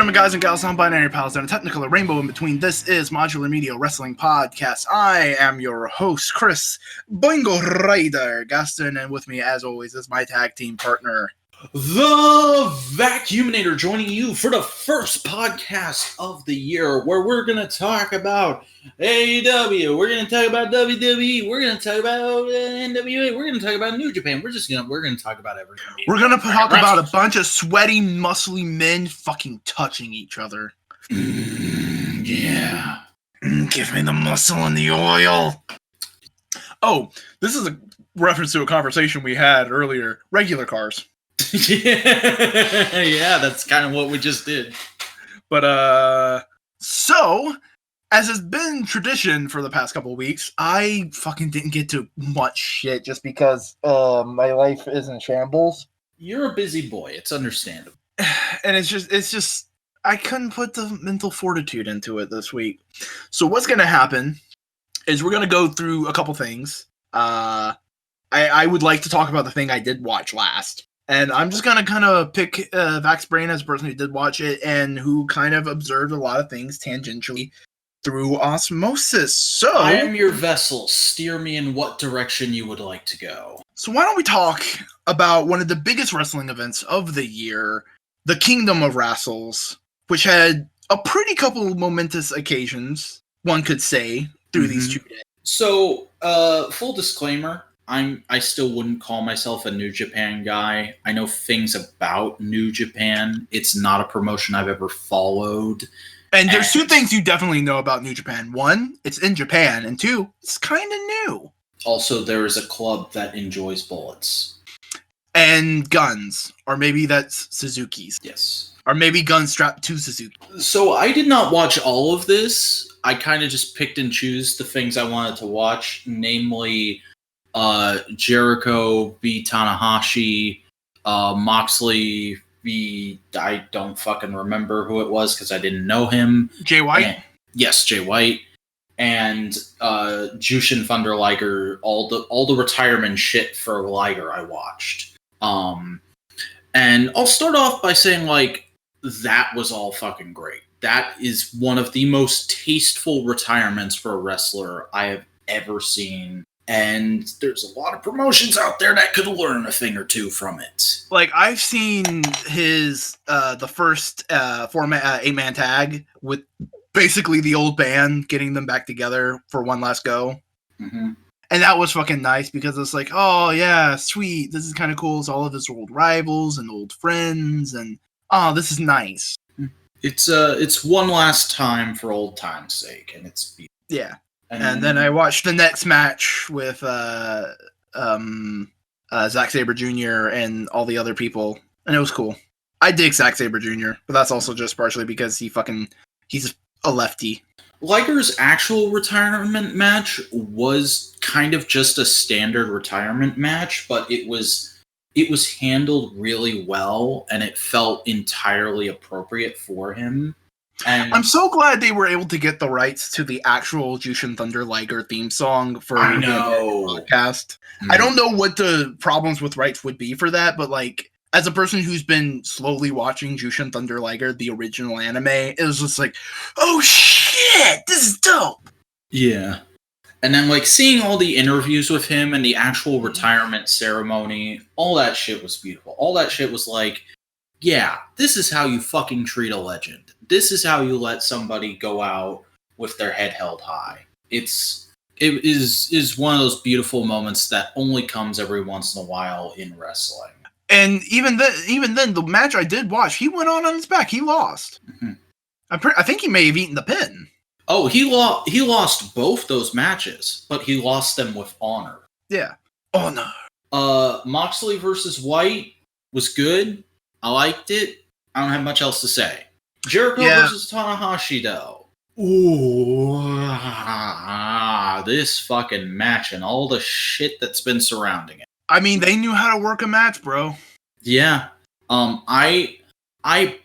gentlemen, guys and gals, non-binary pals, and a technicolor rainbow in between. This is Modular Media Wrestling Podcast. I am your host, Chris Boingo Rider Gaston, and with me, as always, is my tag team partner, The Vacuuminator, joining you for the first podcast of the year, where we're going to talk about AEW, we're going to talk about WWE, we're going to talk about NWA, we're going to talk about New Japan. We're going to talk about everything. We're going to talk about a bunch of sweaty, muscly men fucking touching each other. Yeah. Give me the muscle and the oil. Oh, this is a reference to a conversation we had earlier. Regular cars. Yeah, that's kind of what we just did. But, so, as has been tradition for the past couple of weeks, I fucking didn't get to much shit just because, my life is in shambles. You're a busy boy. It's understandable. And it's just, I couldn't put the mental fortitude into it this week. So what's going to happen is we're going to go through a couple things. I would like to talk about the thing I did watch last. And I'm just going to kind of pick Vac's brain as a person who did watch it and who kind of observed a lot of things tangentially through osmosis. So I am your vessel. Steer me in what direction you would like to go. So why don't we talk about one of the biggest wrestling events of the year, the Kingdom of Wrestles, which had a pretty couple of momentous occasions, one could say, through these 2 days. So, full disclaimer, I still wouldn't call myself a New Japan guy. I know things about New Japan. It's not a promotion I've ever followed. And there's 2 things you definitely know about New Japan. 1, it's in Japan, and 2, it's kind of new. Also, there is a club that enjoys bullets. And guns. Or maybe that's Suzuki's. Yes. Or maybe guns strapped to Suzuki. So I did not watch all of this. I kind of just picked and choose the things I wanted to watch, namely Jericho v. Tanahashi, Moxley v. I don't fucking remember who it was because I didn't know him. Jay White? Yes, Jay White. And Jushin Thunder Liger, all the retirement shit for Liger I watched. And I'll start off by saying, like, that was all fucking great. That is one of the most tasteful retirements for a wrestler I have ever seen. And there's a lot of promotions out there that could learn a thing or two from it. Like, I've seen his, the first 8-man tag with basically the old band getting them back together for one last go. Mm-hmm. And that was fucking nice because it's like, oh yeah, sweet. This is kind of cool. It's all of his old rivals and old friends. And, oh, this is nice. It's one last time for old time's sake. And it's beautiful. Yeah. And then I watched the next match with Zack Sabre Jr. and all the other people, and it was cool. I dig Zack Sabre Jr., but that's also just partially because he's a lefty. Liger's actual retirement match was kind of just a standard retirement match, but it was handled really well, and it felt entirely appropriate for him. And I'm so glad they were able to get the rights to the actual Jushin Thunder Liger theme song for the podcast. Mm-hmm. I don't know what the problems with rights would be for that, but like, as a person who's been slowly watching Jushin Thunder Liger, the original anime, it was just like, oh shit, this is dope. Yeah. And then like seeing all the interviews with him and the actual retirement ceremony, all that shit was beautiful. All that shit was like, yeah, this is how you fucking treat a legend. This is how you let somebody go out with their head held high. It is one of those beautiful moments that only comes every once in a while in wrestling. And even then, the match I did watch, he went on his back. He lost. Mm-hmm. I think he may have eaten the pin. Oh, he lost both those matches, but he lost them with honor. Yeah, honor. Moxley versus White was good. I liked it. I don't have much else to say. Jericho versus Tanahashi, though. Ooh, this fucking match and all the shit that's been surrounding it. I mean, they knew how to work a match, bro. Yeah. I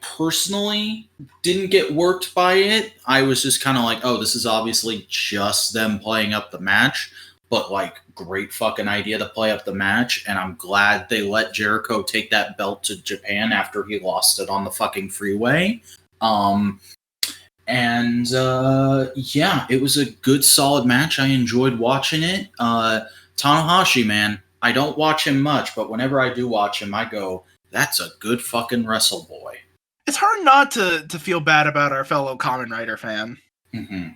personally didn't get worked by it. I was just kind of like, oh, this is obviously just them playing up the match. But, like, great fucking idea to play up the match, and I'm glad they let Jericho take that belt to Japan after he lost it on the fucking freeway. Yeah, it was a good, solid match. I enjoyed watching it. Tanahashi, man, I don't watch him much, but whenever I do watch him, I go, that's a good fucking wrestle boy. It's hard not to feel bad about our fellow Kamen Rider fan. Mm-hmm.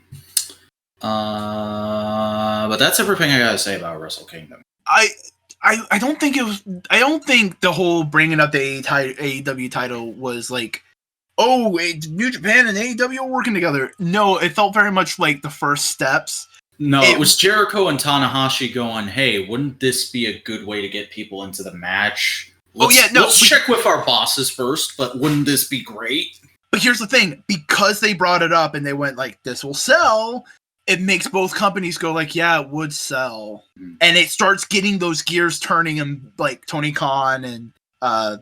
But that's everything I gotta say about Wrestle Kingdom. I don't think it was. I don't think the whole bringing up the AEW title was like, oh, New Japan and AEW are working together. No, it felt very much like the first steps. No, it was Jericho and Tanahashi going, hey, wouldn't this be a good way to get people into the match? Let's check with our bosses first, but wouldn't this be great? But here's the thing, because they brought it up and they went like, this will sell, it makes both companies go like, yeah, it would sell. Mm. And it starts getting those gears turning, and like Tony Khan and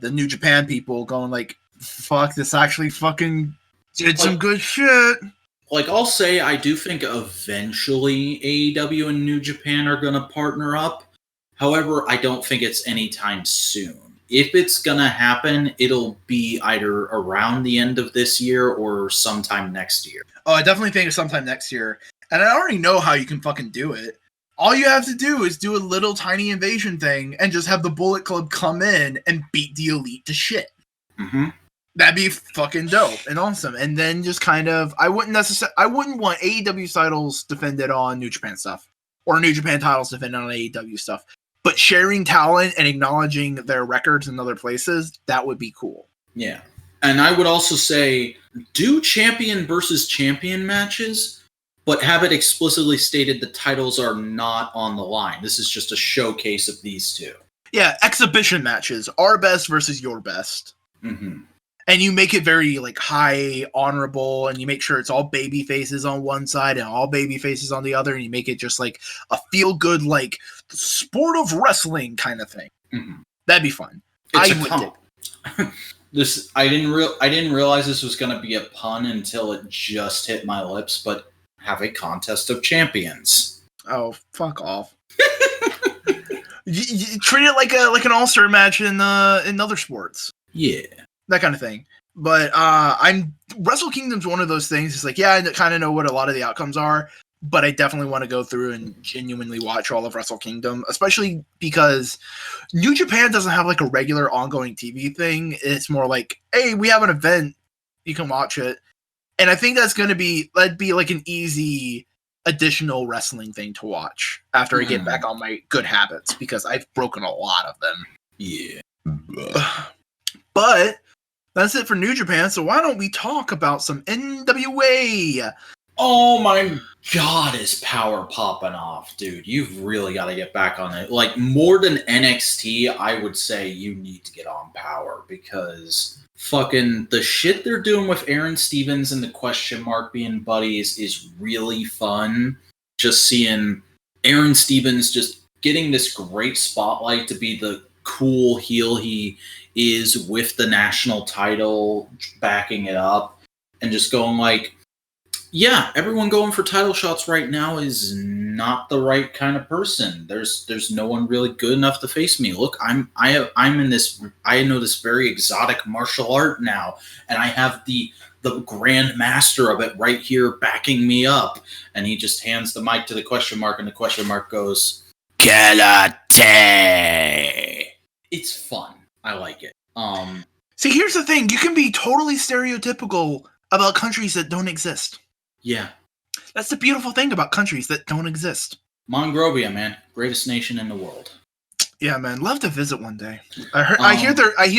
the New Japan people going like, fuck, this actually fucking did some good shit. Like, I'll say, I do think eventually AEW and New Japan are going to partner up. However, I don't think it's anytime soon. If it's going to happen, it'll be either around the end of this year or sometime next year. Oh, I definitely think it's sometime next year. And I already know how you can fucking do it. All you have to do is do a little tiny invasion thing and just have the Bullet Club come in and beat the Elite to shit. Mm-hmm. That'd be fucking dope and awesome. And then just kind of, I wouldn't want AEW titles defended on New Japan stuff, or New Japan titles defended on AEW stuff. But sharing talent and acknowledging their records in other places, that would be cool. Yeah. And I would also say, do champion versus champion matches, but have it explicitly stated the titles are not on the line. This is just a showcase of these two. Yeah, exhibition matches. Our best versus your best. Mm-hmm. And you make it very like high, honorable, and you make sure it's all baby faces on one side and all baby faces on the other, and you make it just like a feel good, like the sport of wrestling kind of thing. Mm-hmm. That'd be fun. I didn't realize this was going to be a pun until it just hit my lips. But have a contest of champions. Oh, fuck off! you treat it like an all-star match in other sports. Yeah. That kind of thing. But Wrestle Kingdom's one of those things. It's like, yeah, I kind of know what a lot of the outcomes are, but I definitely want to go through and genuinely watch all of Wrestle Kingdom, especially because New Japan doesn't have like a regular ongoing TV thing. It's more like, hey, we have an event, you can watch it. And I think that'd be like an easy additional wrestling thing to watch after I get back on my good habits, because I've broken a lot of them. Yeah. But that's it for New Japan, so why don't we talk about some NWA? Oh my god, is power popping off, dude. You've really got to get back on it. Like, more than NXT, I would say you need to get on Power, because fucking the shit they're doing with Aaron Stevens and the Question Mark being buddies is really fun. Just seeing Aaron Stevens just getting this great spotlight to be the cool heel he is with the national title backing it up, and just going like, yeah, everyone going for title shots right now is not the right kind of person. There's no one really good enough to face me. Look, I'm in this, I know this very exotic martial art now, and I have the grand master of it right here backing me up. And he just hands the mic to the Question Mark, and the Question Mark goes, Karate. It's fun. I like it. See, here's the thing. You can be totally stereotypical about countries that don't exist. Yeah. That's the beautiful thing about countries that don't exist. Monrovia, man. Greatest nation in the world. Yeah, man. Love to visit one day. I hear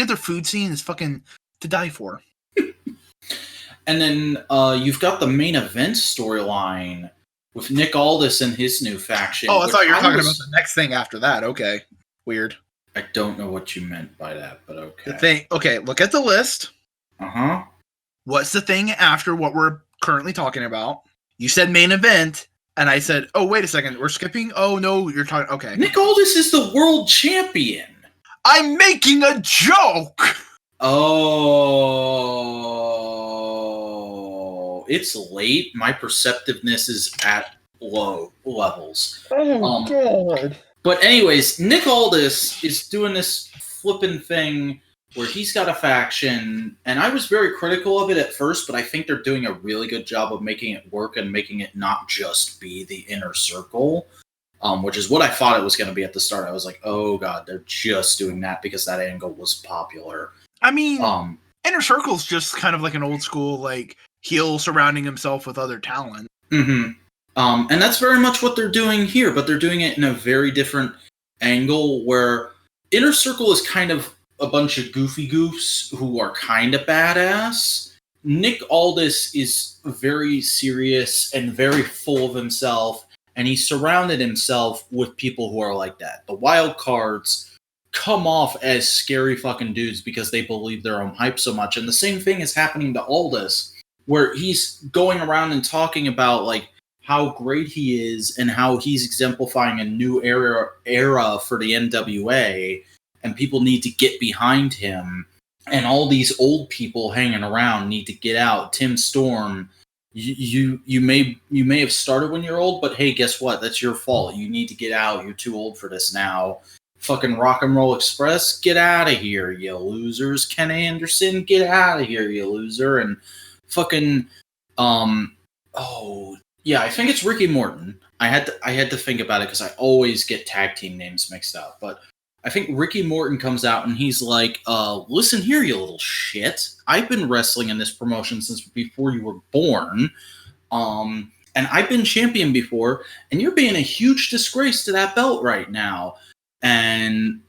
their food scene is fucking to die for. And then you've got the main event storyline with Nick Aldis and his new faction. Oh, I thought you were talking about the next thing after that. Okay. Weird. I don't know what you meant by that, but okay. Look at the list. Uh-huh. What's the thing after what we're currently talking about? You said main event, and I said, oh, wait a second, we're skipping? Oh, no, you're talking, okay. Nick Aldis is the world champion. I'm making a joke! Oh, it's late. My perceptiveness is at low levels. Oh, God. But anyways, Nick Aldis is doing this flippin' thing where he's got a faction, and I was very critical of it at first, but I think they're doing a really good job of making it work and making it not just be the Inner Circle, which is what I thought it was going to be at the start. I was like, oh god, they're just doing that because that angle was popular. I mean, Inner Circle's just kind of like an old school, like, heel surrounding himself with other talent. Mm-hmm. And that's very much what they're doing here, but they're doing it in a very different angle where Inner Circle is kind of a bunch of goofy goofs who are kind of badass. Nick Aldis is very serious and very full of himself, and he surrounded himself with people who are like that. The wild cards come off as scary fucking dudes because they believe their own hype so much, and the same thing is happening to Aldis, where he's going around and talking about like how great he is and how he's exemplifying a new era for the NWA, and people need to get behind him. And all these old people hanging around need to get out. Tim Storm, you may have started when you're old, but hey, guess what? That's your fault. You need to get out. You're too old for this now. Fucking Rock and Roll Express, get out of here, you losers. Ken Anderson, get out of here, you loser. And fucking I think it's Ricky Morton. I had to think about it because I always get tag team names mixed up. But I think Ricky Morton comes out and he's like, listen here, you little shit. I've been wrestling in this promotion since before you were born. And I've been champion before, and you're being a huge disgrace to that belt right now. And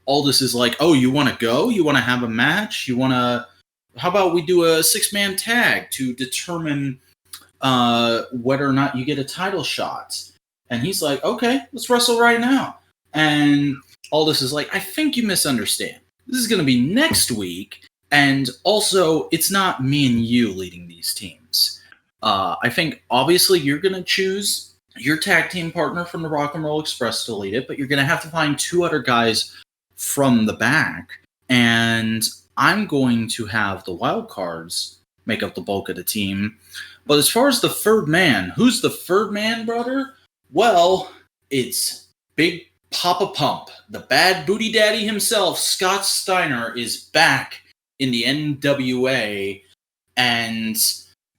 Aldis is like, oh, you want to go? You want to have a match? How about we do a 6-man tag to determine whether or not you get a title shot? And he's like, okay, let's wrestle right now. And Aldis is like, I think you misunderstand. This is going to be next week. And also, it's not me and you leading these teams. I think, obviously, you're going to choose your tag team partner from the Rock and Roll Express to lead it, but you're going to have to find 2 other guys from the back. And I'm going to have the wild cards make up the bulk of the team. But as far as the third man, who's the third man, brother? Well, it's Big Papa Pump. The bad booty daddy himself, Scott Steiner, is back in the NWA. And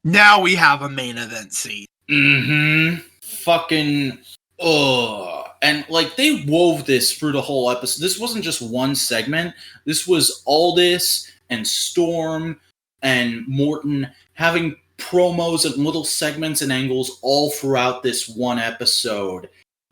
now we have a main event seat. Mm-hmm. Fucking and like they wove this through the whole episode. This wasn't just one segment. This was Aldis and Storm and Morton having promos and little segments and angles all throughout this one episode,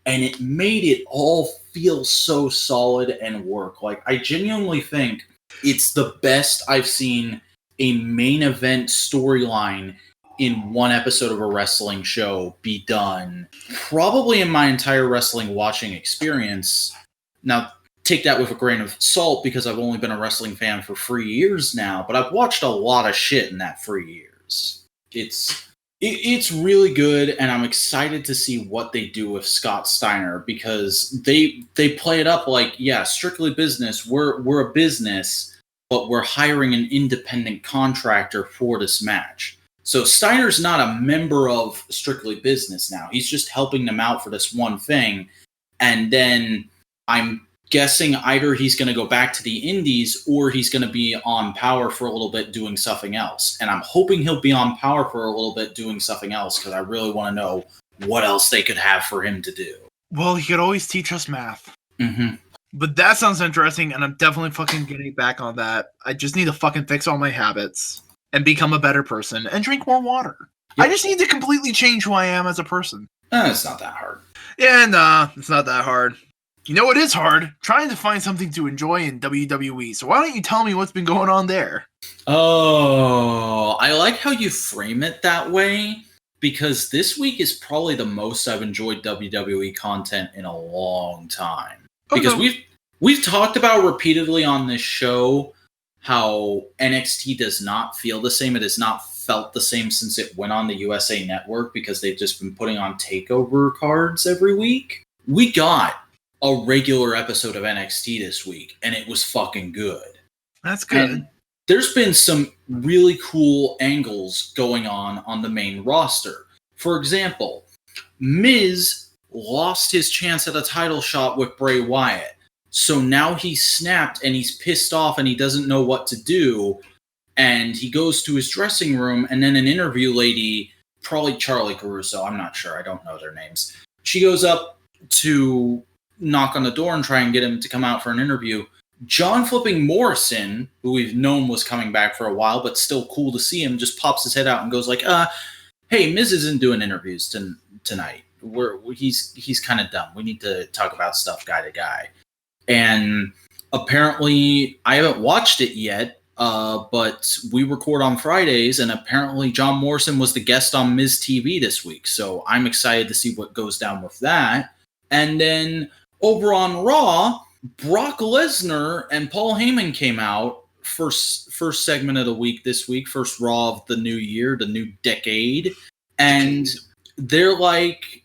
and it made it all feel so solid and work. Like, I genuinely think it's the best I've seen a main event storyline in one episode of a wrestling show be done, probably in my entire wrestling watching experience. Now, take that with a grain of salt because I've only been a wrestling fan for 3 years now, but I've watched a lot of shit in that 3 years. It's really good, and I'm excited to see what they do with Scott Steiner because they play it up like, yeah, strictly business. We're a business, but we're hiring an independent contractor for this match. So Steiner's not a member of Strictly Business now. He's just helping them out for this one thing. And then I'm guessing either he's going to go back to the Indies or he's going to be on Power for a little bit doing something else. And I'm hoping he'll be on Power for a little bit doing something else because I really want to know what else they could have for him to do. Well, he could always teach us math. Mm-hmm. But that sounds interesting, and I'm definitely fucking getting back on that. I just need to fucking fix all my habits and become a better person and drink more water. Yep. I just need to completely change who I am as a person. It's not that hard. Yeah, nah, it's not that hard. You know what is hard? Trying to find something to enjoy in WWE. So why don't you tell me what's been going on there? Oh, I like how you frame it that way, because this week is probably the most I've enjoyed WWE content in a long time. Okay. Because we've talked about repeatedly on this show how NXT does not feel the same. It has not felt the same since it went on the USA Network because they've just been putting on takeover cards every week. We got a regular episode of NXT this week, and it was fucking good. That's good. And there's been some really cool angles going on the main roster. For example, Miz lost his chance at a title shot with Bray Wyatt. So now he's snapped and he's pissed off and he doesn't know what to do. And he goes to his dressing room, and then an interview lady, probably Charlie Caruso, I'm not sure, I don't know their names. She goes up to knock on the door and try and get him to come out for an interview. John flipping Morrison, who we've known was coming back for a while, but still cool to see him, just pops his head out and goes like, hey, Miz isn't doing interviews tonight. He's kind of dumb. We need to talk about stuff guy to guy. And apparently, I haven't watched it yet, but we record on Fridays, and apparently John Morrison was the guest on Miz TV this week. So I'm excited to see what goes down with that. And then over on Raw, Brock Lesnar and Paul Heyman came out first segment of the week this week, first Raw of the new year, the new decade. And they're like,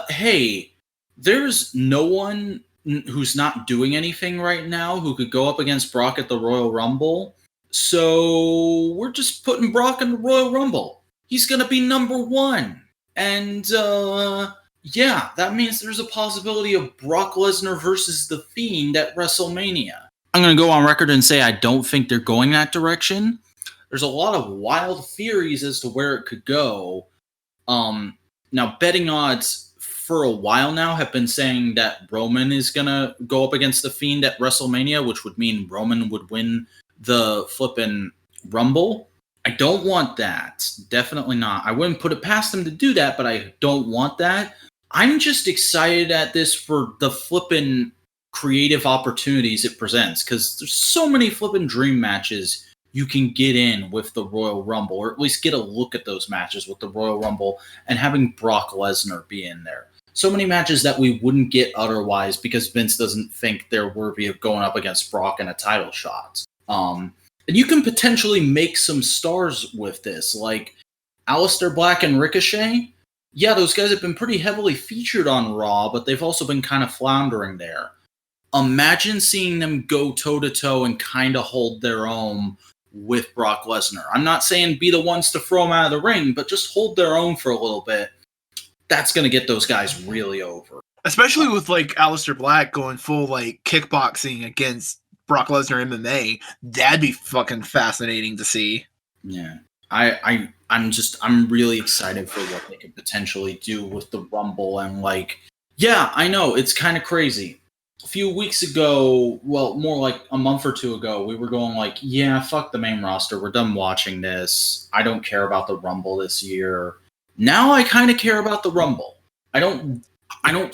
hey, there's no one who's not doing anything right now who could go up against Brock at the Royal Rumble. So we're just putting Brock in the Royal Rumble. He's going to be number one. And yeah, that means there's a possibility of Brock Lesnar versus The Fiend at WrestleMania. I'm going to go on record and say I don't think they're going that direction. There's a lot of wild theories as to where it could go. Now, betting odds for a while now have been saying that Roman is going to go up against The Fiend at WrestleMania, which would mean Roman would win the flippin' Rumble. I don't want that. Definitely not. I wouldn't put it past him to do that, but I don't want that. I'm just excited at this for the flippin' creative opportunities it presents, because there's so many flippin' dream matches you can get in with the Royal Rumble, or at least get a look at those matches with the Royal Rumble and having Brock Lesnar be in there. So many matches that we wouldn't get otherwise because Vince doesn't think they're worthy of going up against Brock in a title shot. And you can potentially make some stars with this, like Aleister Black and Ricochet. Yeah, those guys have been pretty heavily featured on Raw, but they've also been kind of floundering there. Imagine seeing them go toe-to-toe and kind of hold their own with Brock Lesnar. I'm not saying be the ones to throw him out of the ring, but just hold their own for a little bit. That's going to get those guys really over. Especially with, like, Aleister Black going full, like, kickboxing against Brock Lesnar MMA. That'd be fucking fascinating to see. Yeah. I'm really excited for what they could potentially do with the Rumble. And, like, yeah, I know, it's kind of crazy. A few weeks ago, well, more like a month or two ago, we were going like, yeah, fuck the main roster. We're done watching this. I don't care about the Rumble this year. Now I kind of care about the Rumble. I don't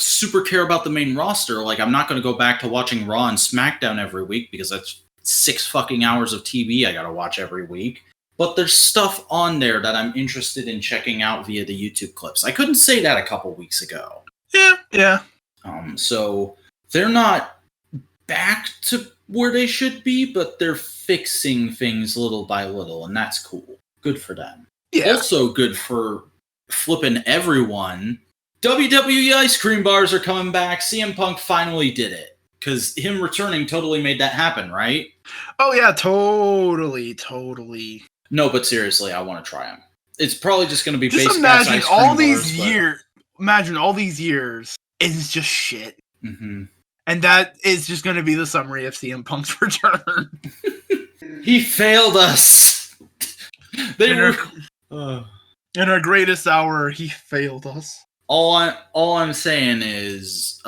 super care about the main roster. Like, I'm not going to go back to watching Raw and SmackDown every week because that's 6 fucking hours of TV I got to watch every week. But there's stuff on there that I'm interested in checking out via the YouTube clips. I couldn't say that a couple weeks ago. Yeah. So they're not back to where they should be, but they're fixing things little by little, and that's cool. Good for them. Yeah. Also good for flipping everyone. WWE ice cream bars are coming back. CM Punk finally did it. Because him returning totally made that happen, right? Oh, yeah, totally. No, but seriously, I want to try them. It's probably just going to be just basic imagine ice cream all these bars, years. Imagine all these years. It's just shit. Mm-hmm. And that is just going to be the summary of CM Punk's return. He failed us. In our greatest hour, he failed us. All I'm saying is,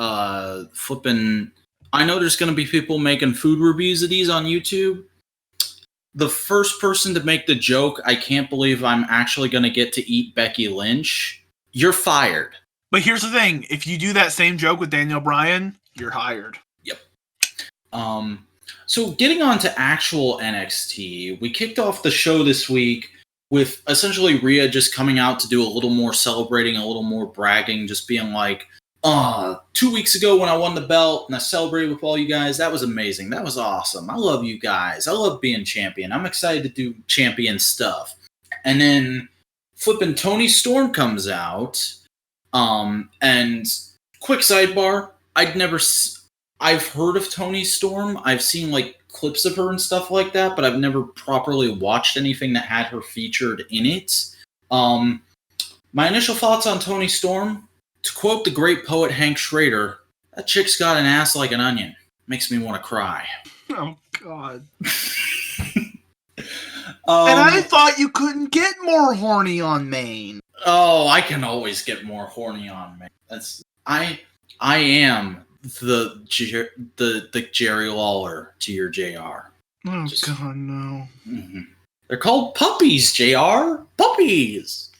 flipping. I know there's going to be people making food reviews of these on YouTube. The first person to make the joke, I can't believe I'm actually going to get to eat Becky Lynch. You're fired. But here's the thing: if you do that same joke with Daniel Bryan, you're hired. Yep. So getting on to actual NXT, we kicked off the show this week with essentially Rhea just coming out to do a little more celebrating, a little more bragging, just being like, 2 weeks ago when I won the belt and I celebrated with all you guys, that was amazing. That was awesome. I love you guys. I love being champion. I'm excited to do champion stuff. And then flipping Toni Storm comes out. And quick sidebar, I've heard of Toni Storm. I've seen like clips of her and stuff like that, but I've never properly watched anything that had her featured in it. My initial thoughts on Toni Storm, to quote the great poet Hank Schrader, that chick's got an ass like an onion. makes me want to cry. Oh God. And I thought you couldn't get more horny on Maine. Oh, I can always get more horny on Maine. I am the Jerry Lawler to your JR. Oh God, no. Mm-hmm. They're called puppies, JR. Puppies.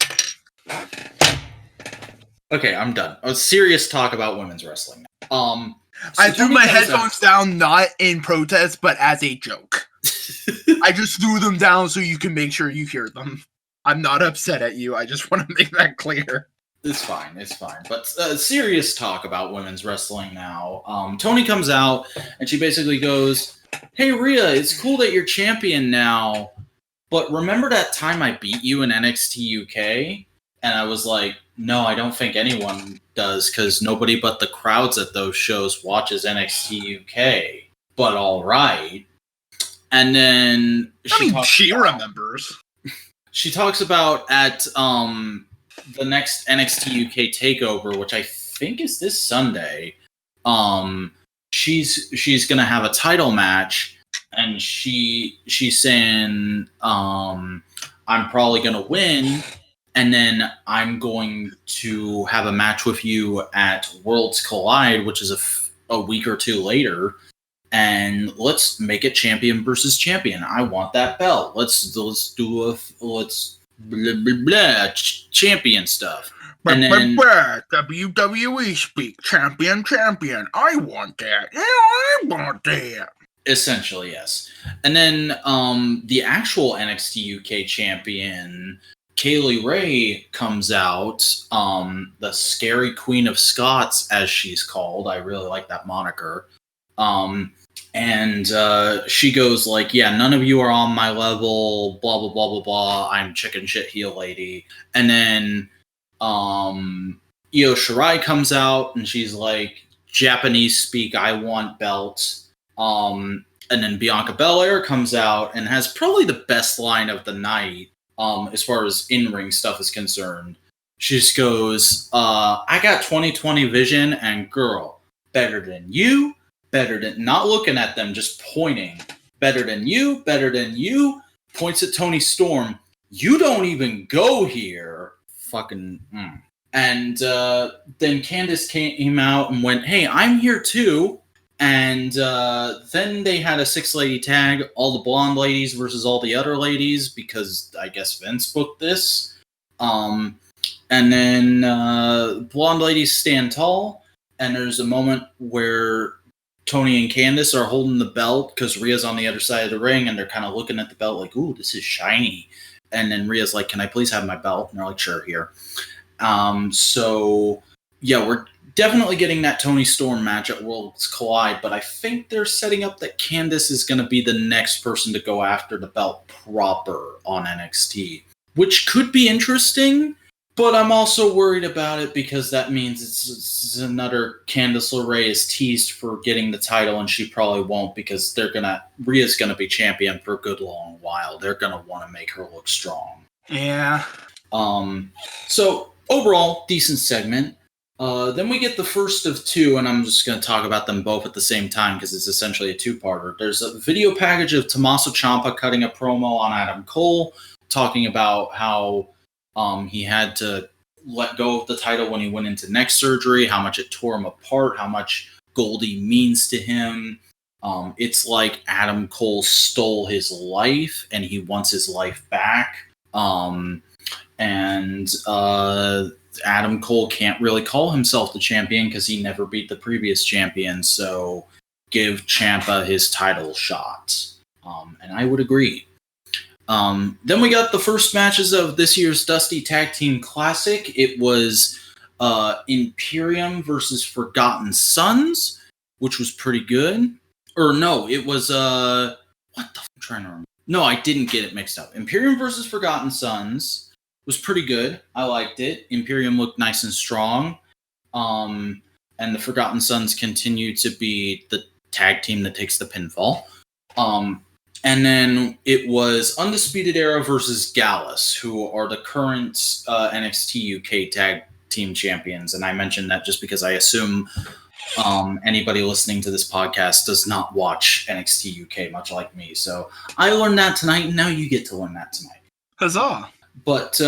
Okay, I'm done. A serious talk about women's wrestling. So I threw my headphones down not in protest, but as a joke. I just threw them down so you can make sure you hear them. I'm not upset at you. I just want to make that clear. It's fine. But serious talk about women's wrestling now. Tony comes out and she basically goes, "Hey, Rhea, it's cool that you're champion now, but remember that time I beat you in NXT UK?" And I was like, no, I don't think anyone does, because nobody but the crowds at those shows watches NXT UK. But all right. And then she remembers. She talks about at the next NXT UK takeover, which I think is this Sunday. She's gonna have a title match, and she's saying I'm probably gonna win. And then I'm going to have a match with you at Worlds Collide, which is a week or two later. And let's make it champion versus champion. I want that belt. Let's do blah, blah, blah, champion stuff. And then WWE speak, champion. I want that. Yeah, I want that. Essentially, yes. And then the actual NXT UK champion, Kaylee Ray, comes out, the scary Queen of Scots, as she's called. I really like that moniker. And she goes like, yeah, none of you are on my level, blah, blah, blah, blah, blah. I'm chicken shit heel lady. And then Io Shirai comes out and she's like, Japanese speak, I want belt. And then Bianca Belair comes out and has probably the best line of the night. As far as in-ring stuff is concerned. She just goes, I got 20/20 vision, and girl, better than you, not looking at them, just pointing. Better than you, points at Toni Storm. You don't even go here. Fucking. And then Candice came out and went, hey, I'm here too. And then they had a 6-lady tag, all the blonde ladies versus all the other ladies, because I guess Vince booked this. And then blonde ladies stand tall, and there's a moment where Tony and Candice are holding the belt because Rhea's on the other side of the ring, and they're kind of looking at the belt like, ooh, this is shiny. And then Rhea's like, can I please have my belt? And they're like, sure, here. So, yeah, we're definitely getting that Toni Storm match at Worlds Collide, but I think they're setting up that Candice is going to be the next person to go after the belt proper on NXT, which could be interesting, but I'm also worried about it because that means it's another Candice LeRae is teased for getting the title, and she probably won't because Rhea's going to be champion for a good long while. They're going to want to make her look strong. Yeah. So overall, decent segment. Then we get the first of two, and I'm just going to talk about them both at the same time because it's essentially a two-parter. There's a video package of Tommaso Ciampa cutting a promo on Adam Cole, talking about how he had to let go of the title when he went into neck surgery, how much it tore him apart, how much Goldie means to him. It's like Adam Cole stole his life, and he wants his life back. Adam Cole can't really call himself the champion because he never beat the previous champion, so give Ciampa his title shot. And I would agree. Then we got the first matches of this year's Dusty Tag Team Classic. It was Imperium versus Forgotten Sons, which was pretty good. Or no, it was I'm trying to remember. No, I didn't get it mixed up. Imperium versus Forgotten Sons was pretty good. I liked it. Imperium looked nice and strong. And the Forgotten Sons continue to be the tag team that takes the pinfall. And then it was Undisputed Era versus Gallus, who are the current NXT UK tag team champions. And I mentioned that just because I assume Anybody listening to this podcast does not watch NXT UK, much like me. So I learned that tonight, and now you get to learn that tonight. Huzzah! But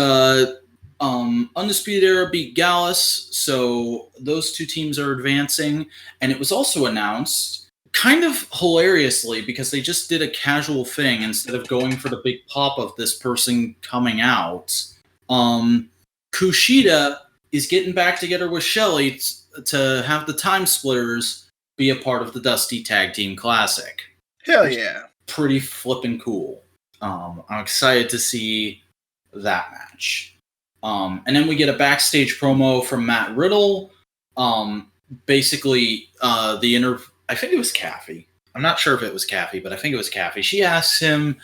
Undisputed Era beat Gallus, so those two teams are advancing. And it was also announced, kind of hilariously, because they just did a casual thing instead of going for the big pop of this person coming out. Kushida is getting back together with Shelly to have the Time Splitters be a part of the Dusty Tag Team Classic. Hell yeah. Pretty flippin' cool. I'm excited to see that match. And then we get a backstage promo from Matt Riddle. Basically, I think it was Kathy. I'm not sure if it was Kathy, but I think it was Kathy. She asks him,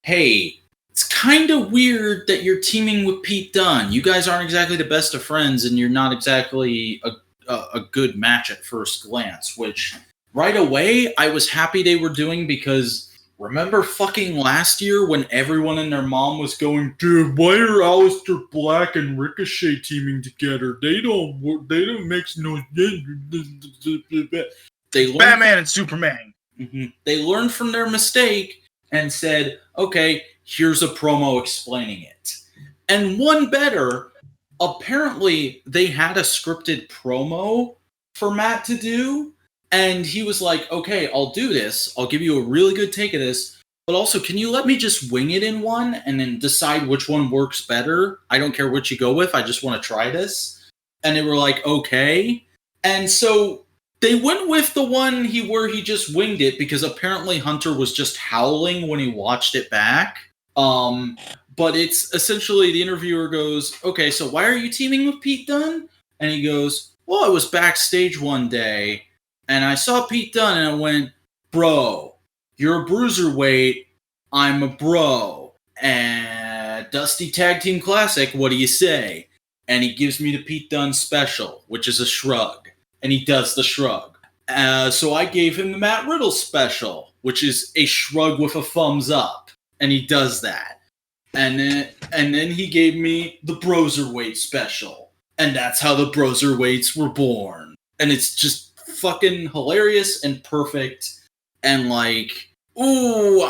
hey, it's kind of weird that you're teaming with Pete Dunne. You guys aren't exactly the best of friends, and you're not exactly a good match at first glance, which right away I was happy they were doing, because remember fucking last year when everyone and their mom was going, dude, why are Aleister Black and Ricochet teaming together? They don't make no sense. Batman and Superman. Mm-hmm. They learned from their mistake and said, okay, here's a promo explaining it. And one better, apparently they had a scripted promo for Matt to do, and he was like, okay, I'll do this. I'll give you a really good take of this, but also, can you let me just wing it in one and then decide which one works better? I don't care what you go with. I just want to try this. And they were like, okay. And so they went with the one where he just winged it, because apparently Hunter was just howling when he watched it back. But it's essentially, the interviewer goes, okay, so why are you teaming with Pete Dunne? And he goes, well, I was backstage one day and I saw Pete Dunne and I went, bro, you're a bruiserweight, I'm a bro. And Dusty Tag Team Classic, what do you say? And he gives me the Pete Dunne special, which is a shrug. And he does the shrug. So I gave him the Matt Riddle special, which is a shrug with a thumbs up. And he does that. And then he gave me the Broserweight special. And that's how the Broserweights were born. And it's just fucking hilarious and perfect. And like, ooh,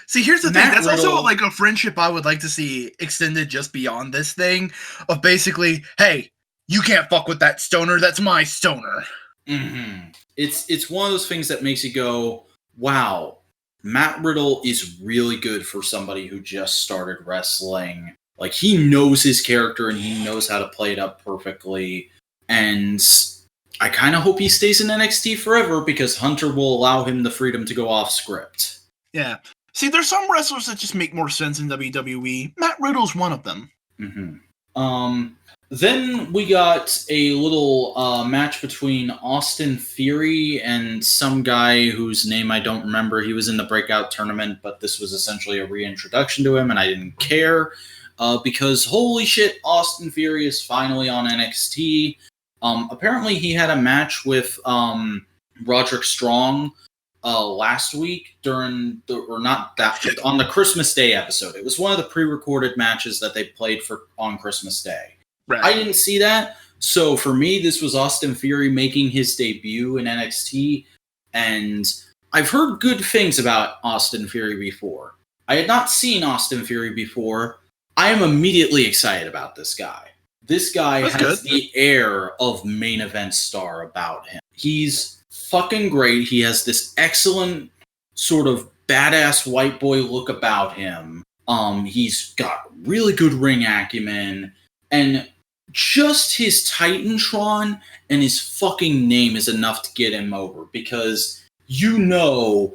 See, here's the Matt thing. That's Riddle, also like a friendship I would like to see extended just beyond this thing of basically, hey, you can't fuck with that stoner. That's my stoner. Mm-hmm. It's one of those things that makes you go, wow, Matt Riddle is really good for somebody who just started wrestling. Like, he knows his character and he knows how to play it up perfectly. And I kind of hope he stays in NXT forever, because Hunter will allow him the freedom to go off script. Yeah. See, there's some wrestlers that just make more sense in WWE. Matt Riddle's one of them. Mm-hmm. Then we got a little match between Austin Theory and some guy whose name I don't remember. He was in the Breakout tournament, but this was essentially a reintroduction to him, and I didn't care because holy shit, Austin Theory is finally on NXT. Apparently he had a match with Roderick Strong last week on the Christmas Day episode. It was one of the pre-recorded matches that they played on Christmas Day. Right. I didn't see that. So for me, this was Austin Theory making his debut in NXT. And I've heard good things about Austin Theory before. I had not seen Austin Theory before. I am immediately excited about this guy. This guy has the air of main event star about him. He's fucking great. He has this excellent sort of badass white boy look about him. He's got really good ring acumen. And just his Titantron and his fucking name is enough to get him over, because I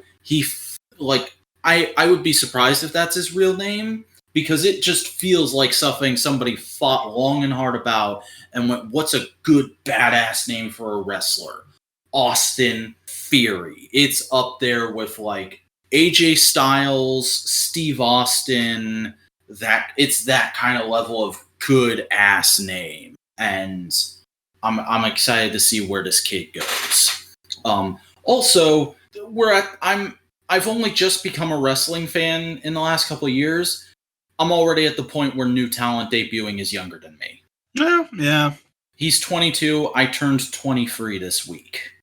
would be surprised if that's his real name, because it just feels like something somebody fought long and hard about and went, what's a good badass name for a wrestler? Austin Theory. It's up there with like AJ Styles, Steve Austin. It's that kind of level of good ass name, and I'm excited to see where this kid goes. Also, I've only just become a wrestling fan in the last couple of years. I'm already at the point where new talent debuting is younger than me. Yeah. He's 22. I turned 23 this week.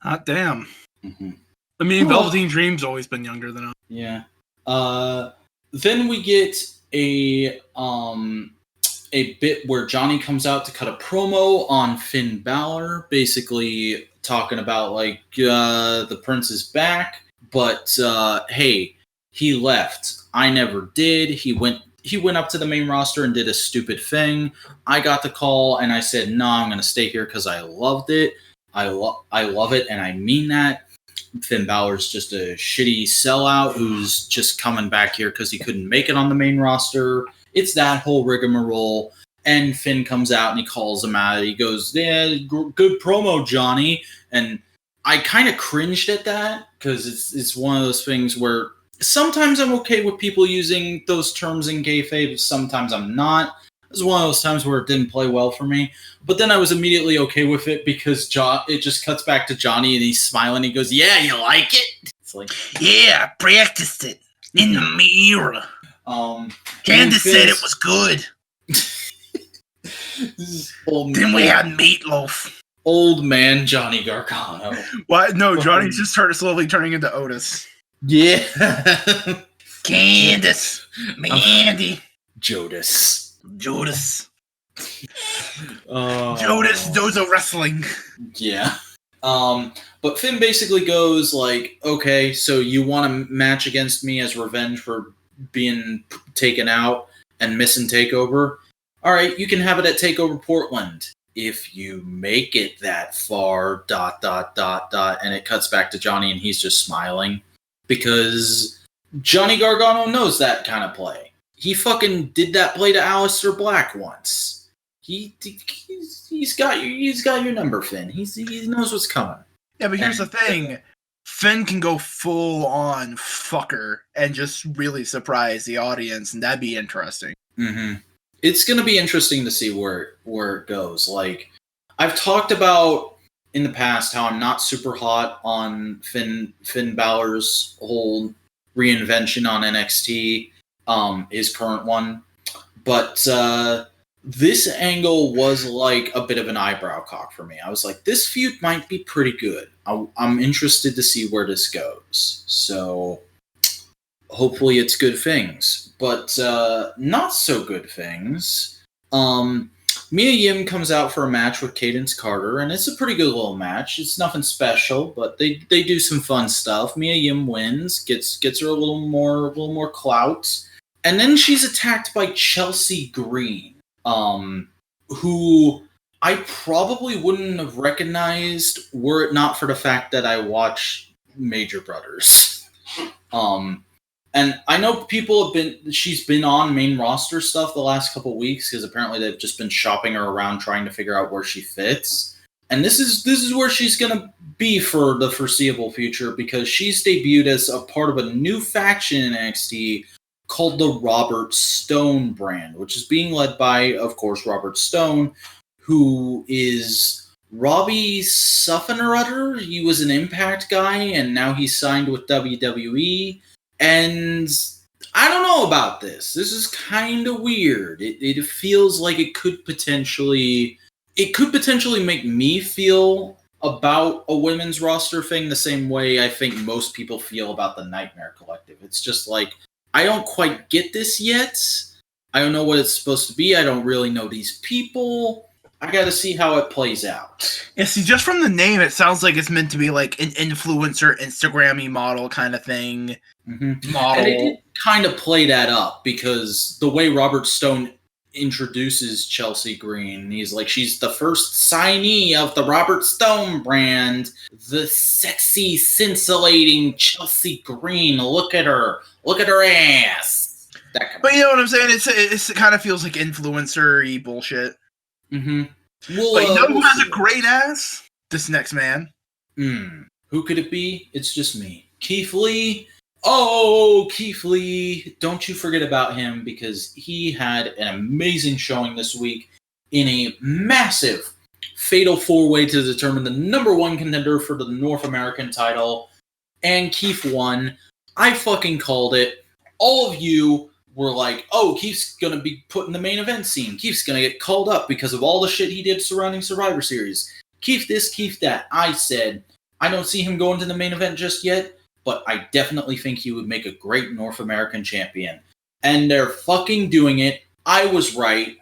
Hot damn. Mm-hmm. I mean, Velveteen Dream's always been younger than us. Yeah. Then we get a bit where Johnny comes out to cut a promo on Finn Balor, basically talking about like the Prince is back, but hey, he left. I never did. He went up to the main roster and did a stupid thing. I got the call and I said, no, I'm going to stay here because I loved it. I love it, and I mean that. Finn Balor's just a shitty sellout who's just coming back here because he couldn't make it on the main roster. It's that whole rigmarole. And Finn comes out and he calls him out. He goes, yeah, good promo, Johnny. And I kind of cringed at that because it's one of those things where sometimes I'm okay with people using those terms in kayfabe. Sometimes I'm not. It was one of those times where it didn't play well for me. But then I was immediately okay with it because it just cuts back to Johnny and he's smiling. He goes, yeah, you like it? It's like, yeah, I practiced it in the mirror. Candace said it was good. Then we had meatloaf. Old man Johnny Gargano. What? No, Johnny's just started slowly turning into Otis. Yeah. Candace. Mandy. Judas. Judas Dozo Wrestling. Yeah. But Finn basically goes like, okay, so you want to match against me as revenge for being taken out and missing TakeOver? All right, you can have it at TakeOver Portland if you make it that far, ... And it cuts back to Johnny and he's just smiling because Johnny Gargano knows that kind of play. He fucking did that play to Aleister Black once. He's got your number, Finn. He knows what's coming. Yeah, but here's the thing. Finn can go full on fucker and just really surprise the audience, and that'd be interesting. Mm-hmm. It's gonna be interesting to see where it goes. Like, I've talked about in the past how I'm not super hot on Finn Balor's whole reinvention on NXT. His current one, but this angle was like a bit of an eyebrow cock for me. I was like, this feud might be pretty good. I'm interested to see where this goes. So hopefully it's good things, but not so good things. Mia Yim comes out for a match with Cadence Carter, and it's a pretty good little match. It's nothing special, but they do some fun stuff. Mia Yim wins, gets her a little more clout. And then she's attacked by Chelsea Green, who I probably wouldn't have recognized were it not for the fact that I watch Major Brothers. And I know she's been on main roster stuff the last couple weeks because apparently they've just been shopping her around trying to figure out where she fits. And this is where she's going to be for the foreseeable future because she's debuted as a part of a new faction in NXT called the Robert Stone brand, which is being led by, of course, Robert Stone, who is Robbie Suffenrutter. He was an Impact guy, and now he's signed with WWE. And I don't know about this. This is kind of weird. It feels like it could potentially make me feel about a women's roster thing the same way I think most people feel about the Nightmare Collective. It's just like, I don't quite get this yet. I don't know what it's supposed to be. I don't really know these people. I got to see how it plays out. Yeah, see, just from the name, it sounds like it's meant to be like an influencer, Instagram-y model kind of thing. Mm-hmm. Model. And it did kind of play that up because the way Robert Stone introduces Chelsea Green, he's like, she's the first signee of the Robert Stone brand, the sexy, scintillating Chelsea Green. Look at her ass. But you know what I'm saying? It kind of feels like influencer-y bullshit. Mm-hmm. But you know who has a great ass? This next man. Who could it be? It's just me. Keith Lee. Oh, Keith Lee. Don't you forget about him because he had an amazing showing this week in a massive fatal four-way to determine the number one contender for the North American title. And Keith won. I fucking called it. All of you were like, oh, Keith's going to be put in the main event scene. Keith's going to get called up because of all the shit he did surrounding Survivor Series. Keith this, Keith that. I said, I don't see him going to the main event just yet, but I definitely think he would make a great North American champion. And they're fucking doing it. I was right.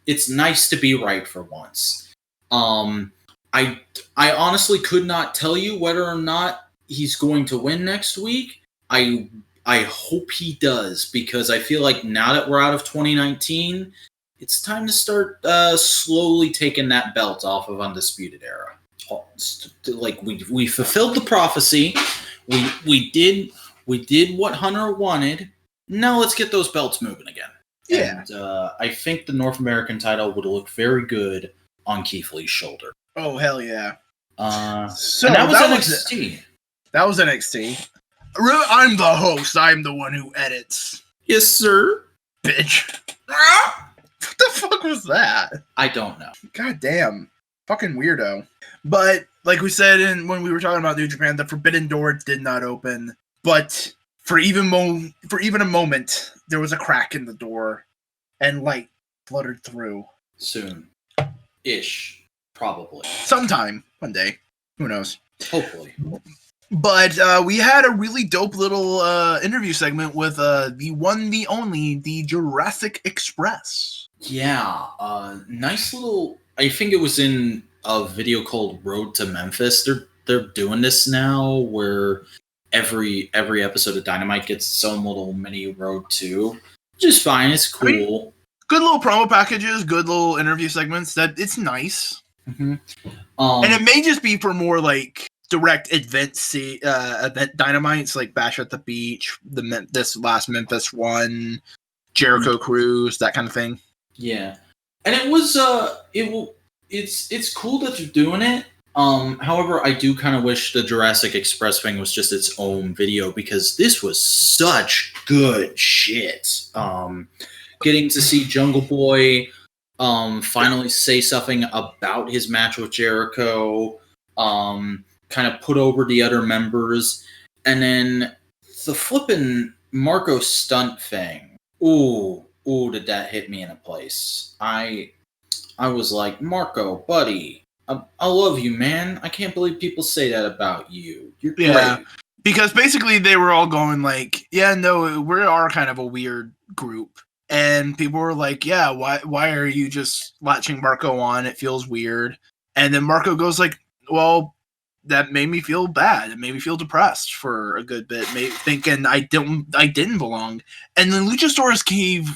It's nice to be right for once. I honestly could not tell you whether or not he's going to win next week. I hope he does, because I feel like now that we're out of 2019, it's time to start slowly taking that belt off of Undisputed Era. Like we fulfilled the prophecy. We did what Hunter wanted. Now let's get those belts moving again. Yeah. And I think the North American title would look very good on Keith Lee's shoulder. Oh, hell yeah. So and that was NXT. That was NXT. Really, I'm the host. I'm the one who edits. Yes, sir. Bitch. What the fuck was that? I don't know. God damn. Fucking weirdo. But, like we said when we were talking about New Japan, the Forbidden Door did not open. But for even a moment, there was a crack in the door, and light fluttered through. Soon. Ish. Probably. Sometime. One day. Who knows? Hopefully. But we had a really dope little interview segment with the one, the only, the Jurassic Express. Yeah. Nice little... I think it was in a video called Road to Memphis. They're doing this now where every episode of Dynamite gets its own little mini Road to. Which is fine. It's cool. I mean, good little promo packages, good little interview segments. That it's nice. Mm-hmm. And it may just be for more like direct event Dynamites, like Bash at the Beach, this last Memphis one, Jericho Cruise, that kind of thing. Yeah, and it was it's cool that you're doing it. However, I do kind of wish the Jurassic Express thing was just its own video, because this was such good shit. Getting to see Jungle Boy finally say something about his match with Jericho, kind of put over the other members, and then the flippin' Marco stunt thing. Ooh, did that hit me in a place. I was like, Marco, buddy, I love you, man. I can't believe people say that about you. You're great. Because basically they were all going like, yeah, no, we are kind of a weird group. And people were like, yeah, why are you just latching Marco on? It feels weird. And then Marco goes like, well, that made me feel bad. It made me feel depressed for a good bit, thinking I didn't belong. And then Luchasaurus gave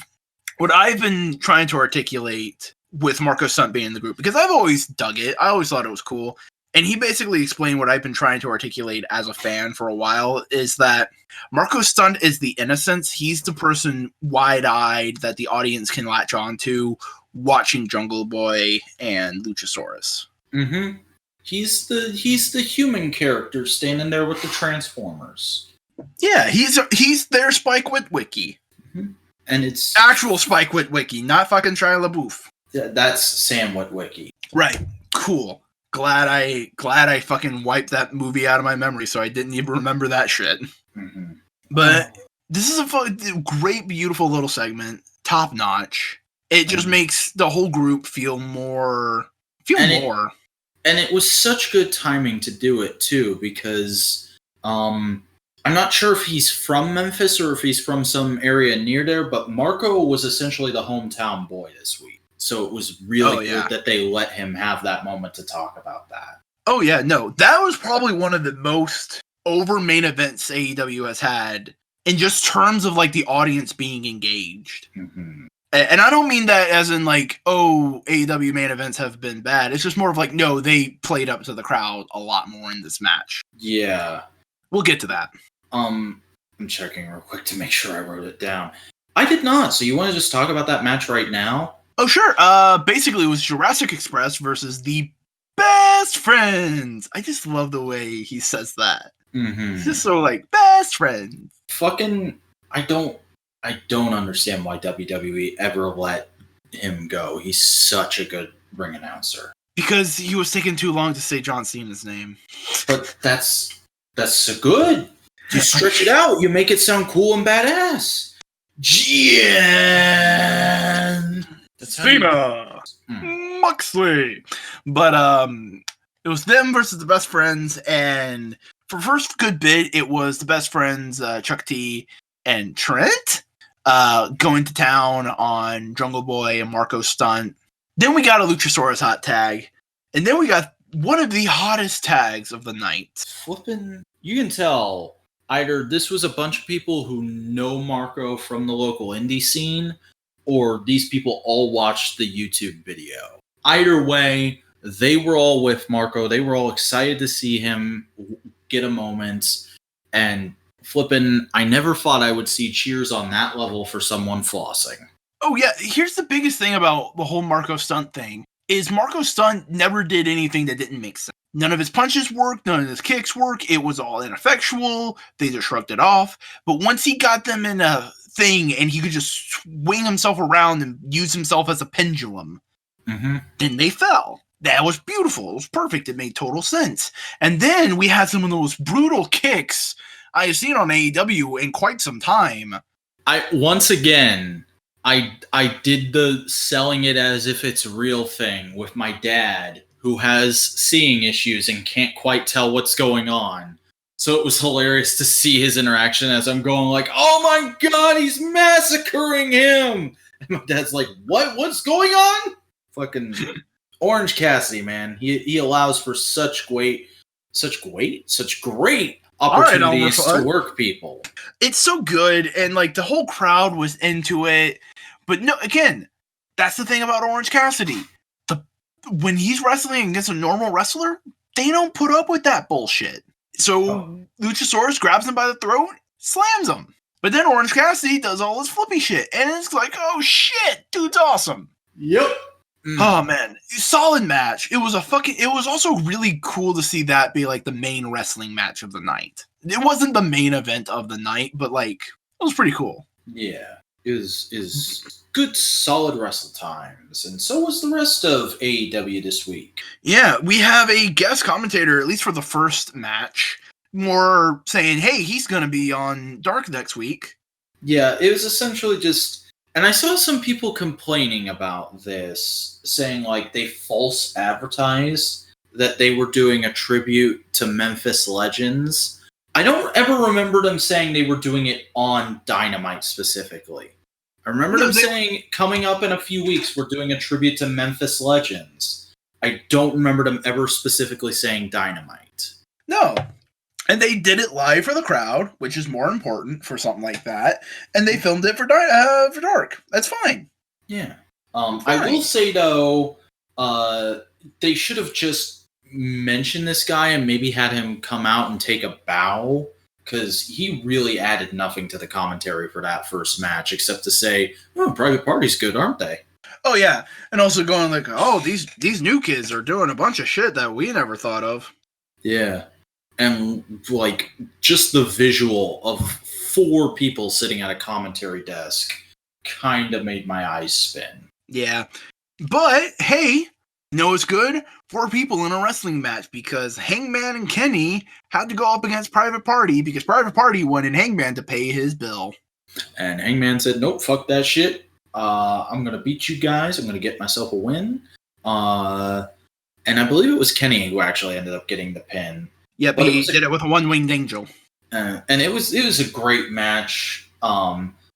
what I've been trying to articulate with Marco Stunt being in the group, because I've always dug it. I always thought it was cool. And he basically explained what I've been trying to articulate as a fan for a while, is that Marco Stunt is the innocence. He's the person wide-eyed that the audience can latch on to watching Jungle Boy and Luchasaurus. Mm-hmm. He's the human character standing there with the Transformers. Yeah, he's their Spike Witwicky. Mm-hmm. And it's actual Spike Witwicky, not fucking Shia LaBeouf. Yeah, that's Sam Witwicky. Right. Cool. Glad I fucking wiped that movie out of my memory, so I didn't even remember that shit. Mm-hmm. But this is a great, beautiful little segment, top notch. It just makes the whole group feel more. And it was such good timing to do it too, because I'm not sure if he's from Memphis or if he's from some area near there, but Marco was essentially the hometown boy this week. So it was really good that they let him have that moment to talk about that. Oh, yeah. No, that was probably one of the most over main events AEW has had in just terms of like the audience being engaged. Mm-hmm. And I don't mean that as in like, oh, AEW main events have been bad. It's just more of like, no, they played up to the crowd a lot more in this match. Yeah. We'll get to that. I'm checking real quick to make sure I wrote it down. I did not. So you want to just talk about that match right now? Oh, sure. Basically, it was Jurassic Express versus the Best Friends. I just love the way he says that. Mm-hmm. It's just so like, best friends. Fucking, I don't understand why WWE ever let him go. He's such a good ring announcer. Because he was taking too long to say John Cena's name. But that's so good. You stretch it out. You make it sound cool and badass. Gian. Cena. Moxley. But it was them versus the Best Friends, and for first good bit, it was the Best Friends, Chuck T and Trent, going to town on Jungle Boy and Marco Stunt. Then we got a Luchasaurus hot tag, and then we got one of the hottest tags of the night. Flippin', you can tell either this was a bunch of people who know Marco from the local indie scene, or these people all watched the YouTube video. Either way, they were all with Marco. They were all excited to see him get a moment. And flippin', I never thought I would see cheers on that level for someone flossing. Oh yeah, here's the biggest thing about the whole Marco Stunt thing, is Marco Stunt never did anything that didn't make sense. None of his punches worked, none of his kicks worked, it was all ineffectual, they just shrugged it off. But once he got them in a thing and he could just swing himself around and use himself as a pendulum, then they fell. That was beautiful, it was perfect, it made total sense. And then we had some of the most brutal kicks I have seen on AEW in quite some time. I did the selling it as if it's a real thing with my dad, who has seeing issues and can't quite tell what's going on. So it was hilarious to see his interaction as I'm going like, oh my god, he's massacring him! And my dad's like, what? What's going on? Fucking Orange Cassidy, man. He allows for such great opportunities to work people. It's so good, and like the whole crowd was into it. But no, again, that's the thing about Orange Cassidy. When he's wrestling against a normal wrestler, they don't put up with that bullshit. So Luchasaurus grabs him by the throat, slams him. But then Orange Cassidy does all his flippy shit, and it's like, oh shit, dude's awesome. Yep. Oh man, solid match. It was also really cool to see that be like the main wrestling match of the night. It wasn't the main event of the night, but like, it was pretty cool. Yeah. Is good, solid wrestle times, and so was the rest of AEW this week. Yeah, we have a guest commentator, at least for the first match, more saying, hey, he's going to be on Dark next week. Yeah, it was essentially just, and I saw some people complaining about this, saying like they false advertised that they were doing a tribute to Memphis Legends. I don't ever remember them saying they were doing it on Dynamite specifically. I remember them saying, coming up in a few weeks, we're doing a tribute to Memphis Legends. I don't remember them ever specifically saying Dynamite. No. And they did it live for the crowd, which is more important for something like that. And they filmed it for Dark. That's fine. Yeah. I will say, though, they should have just mentioned this guy and maybe had him come out and take a bow, because he really added nothing to the commentary for that first match, except to say, oh, Private Party's good, aren't they? Oh, yeah. And also going like, oh, these new kids are doing a bunch of shit that we never thought of. Yeah. And, like, just the visual of 4 people sitting at a commentary desk kind of made my eyes spin. Yeah. But, hey, you know what's good? 4 people in a wrestling match, because Hangman and Kenny had to go up against Private Party because Private Party wanted Hangman to pay his bill. And Hangman said, nope, fuck that shit. I'm going to beat you guys. I'm going to get myself a win. And I believe it was Kenny who actually ended up getting the pin. Yep, but he did it with a one-winged angel. And it was a great match.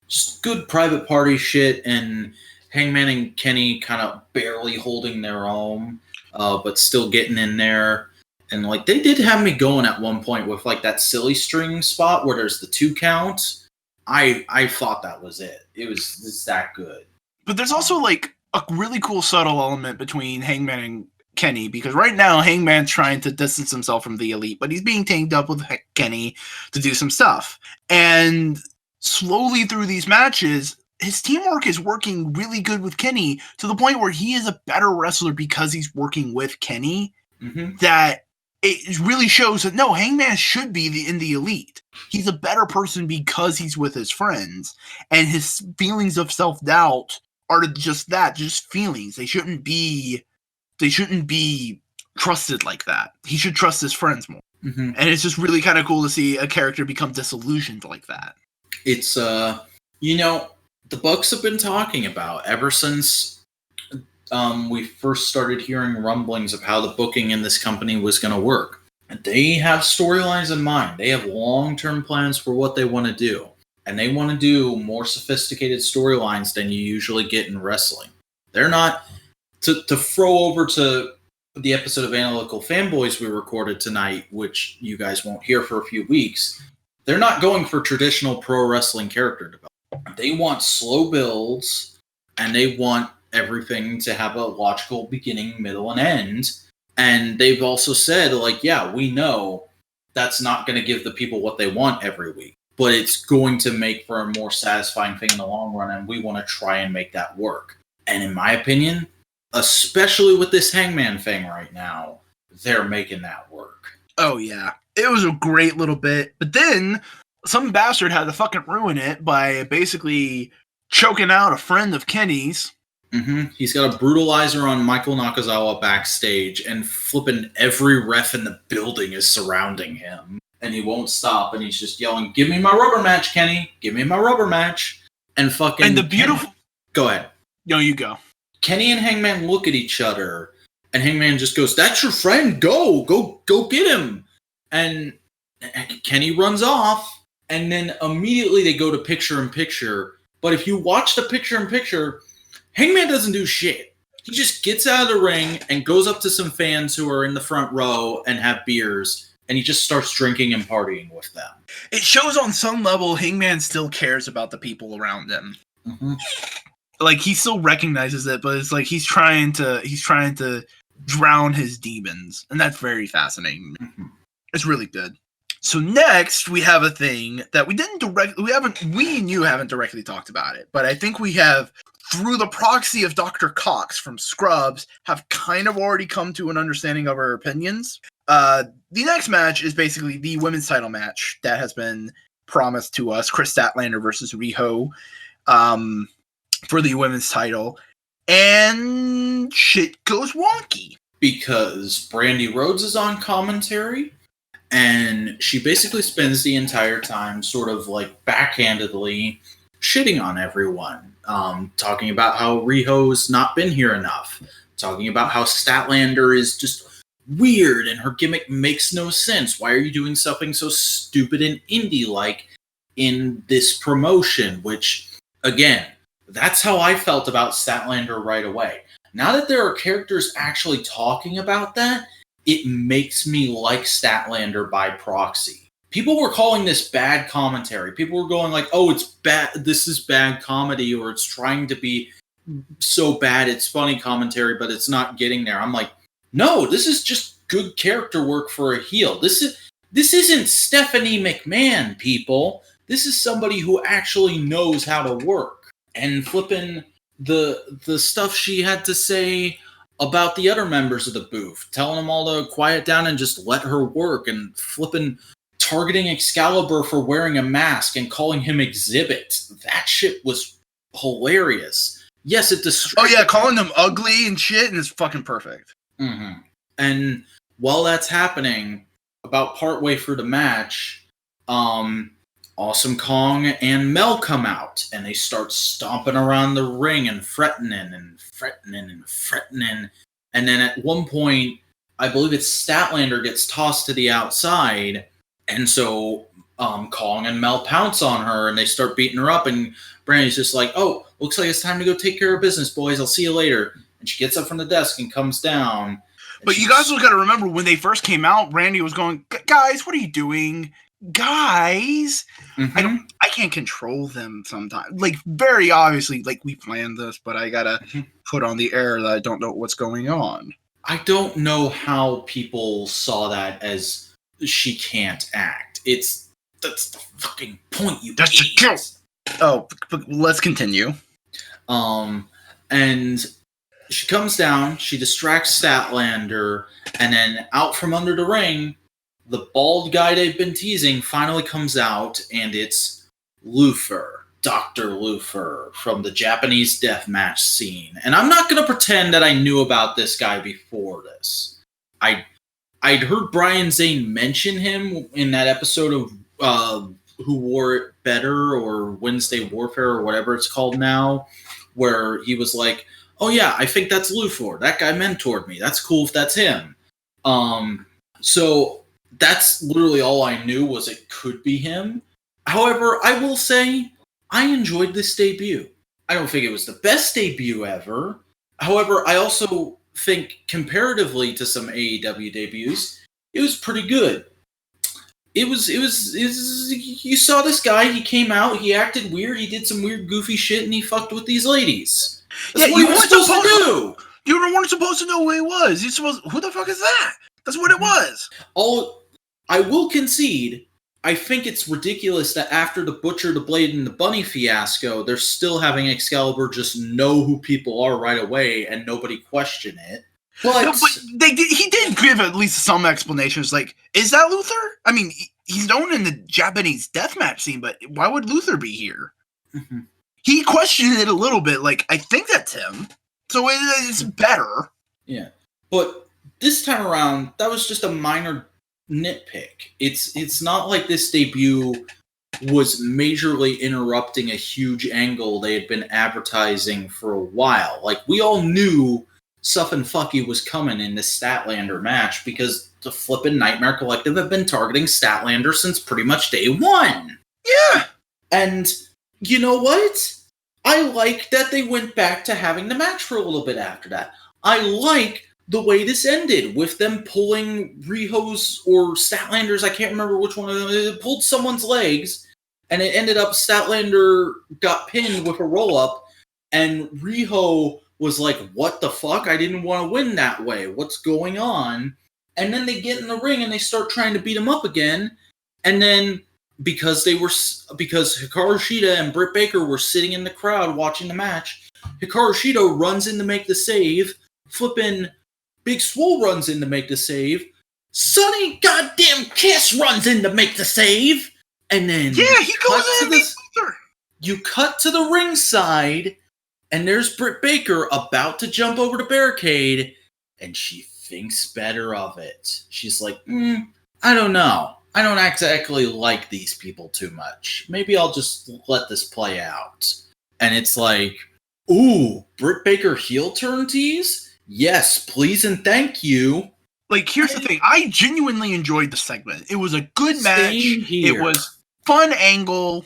Just good Private Party shit, and Hangman and Kenny kind of barely holding their own, but still getting in there. And like they did have me going at one point with like that silly string spot where there's the 2 count. I thought that was it. It's that good. But there's also like a really cool subtle element between Hangman and Kenny, because right now Hangman's trying to distance himself from the Elite, but he's being tanked up with Kenny to do some stuff. And slowly through these matches, his teamwork is working really good with Kenny to the point where he is a better wrestler because he's working with Kenny. Mm-hmm. That it really shows that no, Hangman should be in the Elite. He's a better person because he's with his friends, and his feelings of self-doubt are just that, just feelings. They shouldn't be trusted like that. He should trust his friends more. Mm-hmm. And it's just really kind of cool to see a character become disillusioned like that. It's the Bucks have been talking about ever since we first started hearing rumblings of how the booking in this company was going to work. They have storylines in mind. They have long-term plans for what they want to do. And they want to do more sophisticated storylines than you usually get in wrestling. They're not... To throw over to the episode of Analytical Fanboys we recorded tonight, which you guys won't hear for a few weeks, they're not going for traditional pro wrestling character development. They want slow builds, and they want everything to have a logical beginning, middle, and end. And they've also said, like, yeah, we know that's not going to give the people what they want every week, but it's going to make for a more satisfying thing in the long run, and we want to try and make that work. And in my opinion, especially with this Hangman thing right now, they're making that work. Oh, yeah. It was a great little bit. But then some bastard had to fucking ruin it by basically choking out a friend of Kenny's. Mm-hmm. He's got a brutalizer on Michael Nakazawa backstage, and flipping every ref in the building is surrounding him. And he won't stop, and he's just yelling, "Give me my rubber match, Kenny! Give me my rubber match!" And fucking... And the beautiful... Go ahead. No, you go. Kenny and Hangman look at each other, and Hangman just goes, "That's your friend, go get him." And Kenny runs off, and then immediately they go to picture-in-picture. But if you watch the picture-in-picture, Hangman doesn't do shit. He just gets out of the ring and goes up to some fans who are in the front row and have beers, and he just starts drinking and partying with them. It shows on some level Hangman still cares about the people around him. Mm-hmm. Like, he still recognizes it, but it's like he's trying to drown his demons, and that's very fascinating. Mm-hmm. It's really good. So next we have a thing that we and you haven't directly talked about it, but I think we have, through the proxy of Dr. Cox from Scrubs, have kind of already come to an understanding of our opinions. The next match is basically the women's title match that has been promised to us: Chris Statlander versus Riho. For the women's title, and shit goes wonky. Because Brandy Rhodes is on commentary, and she basically spends the entire time sort of like backhandedly shitting on everyone, talking about how Riho's not been here enough, talking about how Statlander is just weird and her gimmick makes no sense. Why are you doing something so stupid and indie-like in this promotion? Which, again, that's how I felt about Statlander right away. Now that there are characters actually talking about that, it makes me like Statlander by proxy. People were calling this bad commentary. People were going like, "Oh, it's bad. This is bad comedy," or "It's trying to be so bad it's funny commentary, but it's not getting there." I'm like, no, this is just good character work for a heel. This isn't Stephanie McMahon, people. This is somebody who actually knows how to work. And flipping the stuff she had to say about the other members of the booth, telling them all to quiet down and just let her work, and flipping targeting Excalibur for wearing a mask and calling him Exhibit. That shit was hilarious. Yes, it Oh yeah, calling them ugly and shit, and it's fucking perfect. Mm-hmm. And while that's happening, about partway through the match, Awesome Kong and Mel come out, and they start stomping around the ring and threatening. And then at one point, I believe it's Statlander gets tossed to the outside, and so Kong and Mel pounce on her, and they start beating her up, and Brandy's just like, "Oh, looks like it's time to go take care of business, boys. I'll see you later." And she gets up from the desk and comes down. But you guys got to remember, when they first came out, Brandy was going, "Guys, what are you doing? Guys, mm-hmm. I can't control them sometimes." Like, very obviously, like, we planned this, but I gotta put on the air that I don't know what's going on. I don't know how people saw that as she can't act. That's the fucking point, you That's the kill. Oh, but let's continue. And she comes down, she distracts Statlander, and then out from under the ring, the bald guy they've been teasing finally comes out, and it's Lufer, Dr. Lufer, from the Japanese deathmatch scene. And I'm not going to pretend that I knew about this guy before this. I'd heard Brian Zane mention him in that episode of Who Wore It Better or Wednesday Warfare or whatever it's called now, where he was like, oh yeah, I think that's Luthor. That guy mentored me. That's cool if that's him. So that's literally all I knew was it could be him. However, I will say I enjoyed this debut. I don't think it was the best debut ever. However, I also think comparatively to some AEW debuts, it was pretty good. It was you saw this guy, he came out, he acted weird, he did some weird goofy shit, and he fucked with these ladies. That's what you weren't supposed to do. You weren't supposed to know who he was. Who the fuck is that? That's what it was. I will concede, I think it's ridiculous that after the Butcher, the Blade, and the Bunny fiasco, they're still having Excalibur just know who people are right away and nobody question it. But he did give at least some explanations, like, is that Luthor? I mean, he's known in the Japanese deathmatch scene, but why would Luthor be here? Mm-hmm. He questioned it a little bit, like, I think that's him. So it's better. Yeah. But this time around, that was just a minor nitpick. It's not like this debut was majorly interrupting a huge angle they had been advertising for a while. Like, we all knew Suff and Fucky was coming in this Statlander match because the flippin' Nightmare Collective have been targeting Statlander since pretty much day one. Yeah! And you know what? I like that they went back to having the match for a little bit after that. I like the way this ended with them pulling Riho's or Statlander's, I can't remember which one of them, it pulled someone's legs, and it ended up Statlander got pinned with a roll-up, and Riho was like, what the fuck? I didn't want to win that way. What's going on? And then they get in the ring and they start trying to beat him up again. And then because Hikaru Shida and Britt Baker were sitting in the crowd watching the match, Hikaru Shida runs in to make the save. Flippin' Big Swole runs in to make the save. Sonny goddamn Kiss runs in to make the save. And then he goes in. You cut to the ringside. And there's Britt Baker about to jump over the barricade, and she thinks better of it. She's like, I don't know. I don't exactly like these people too much. Maybe I'll just let this play out. And it's like, ooh, Britt Baker heel turn tease? Yes, please and thank you. Like, here's the thing. I genuinely enjoyed the segment. It was a good match. It was fun angle.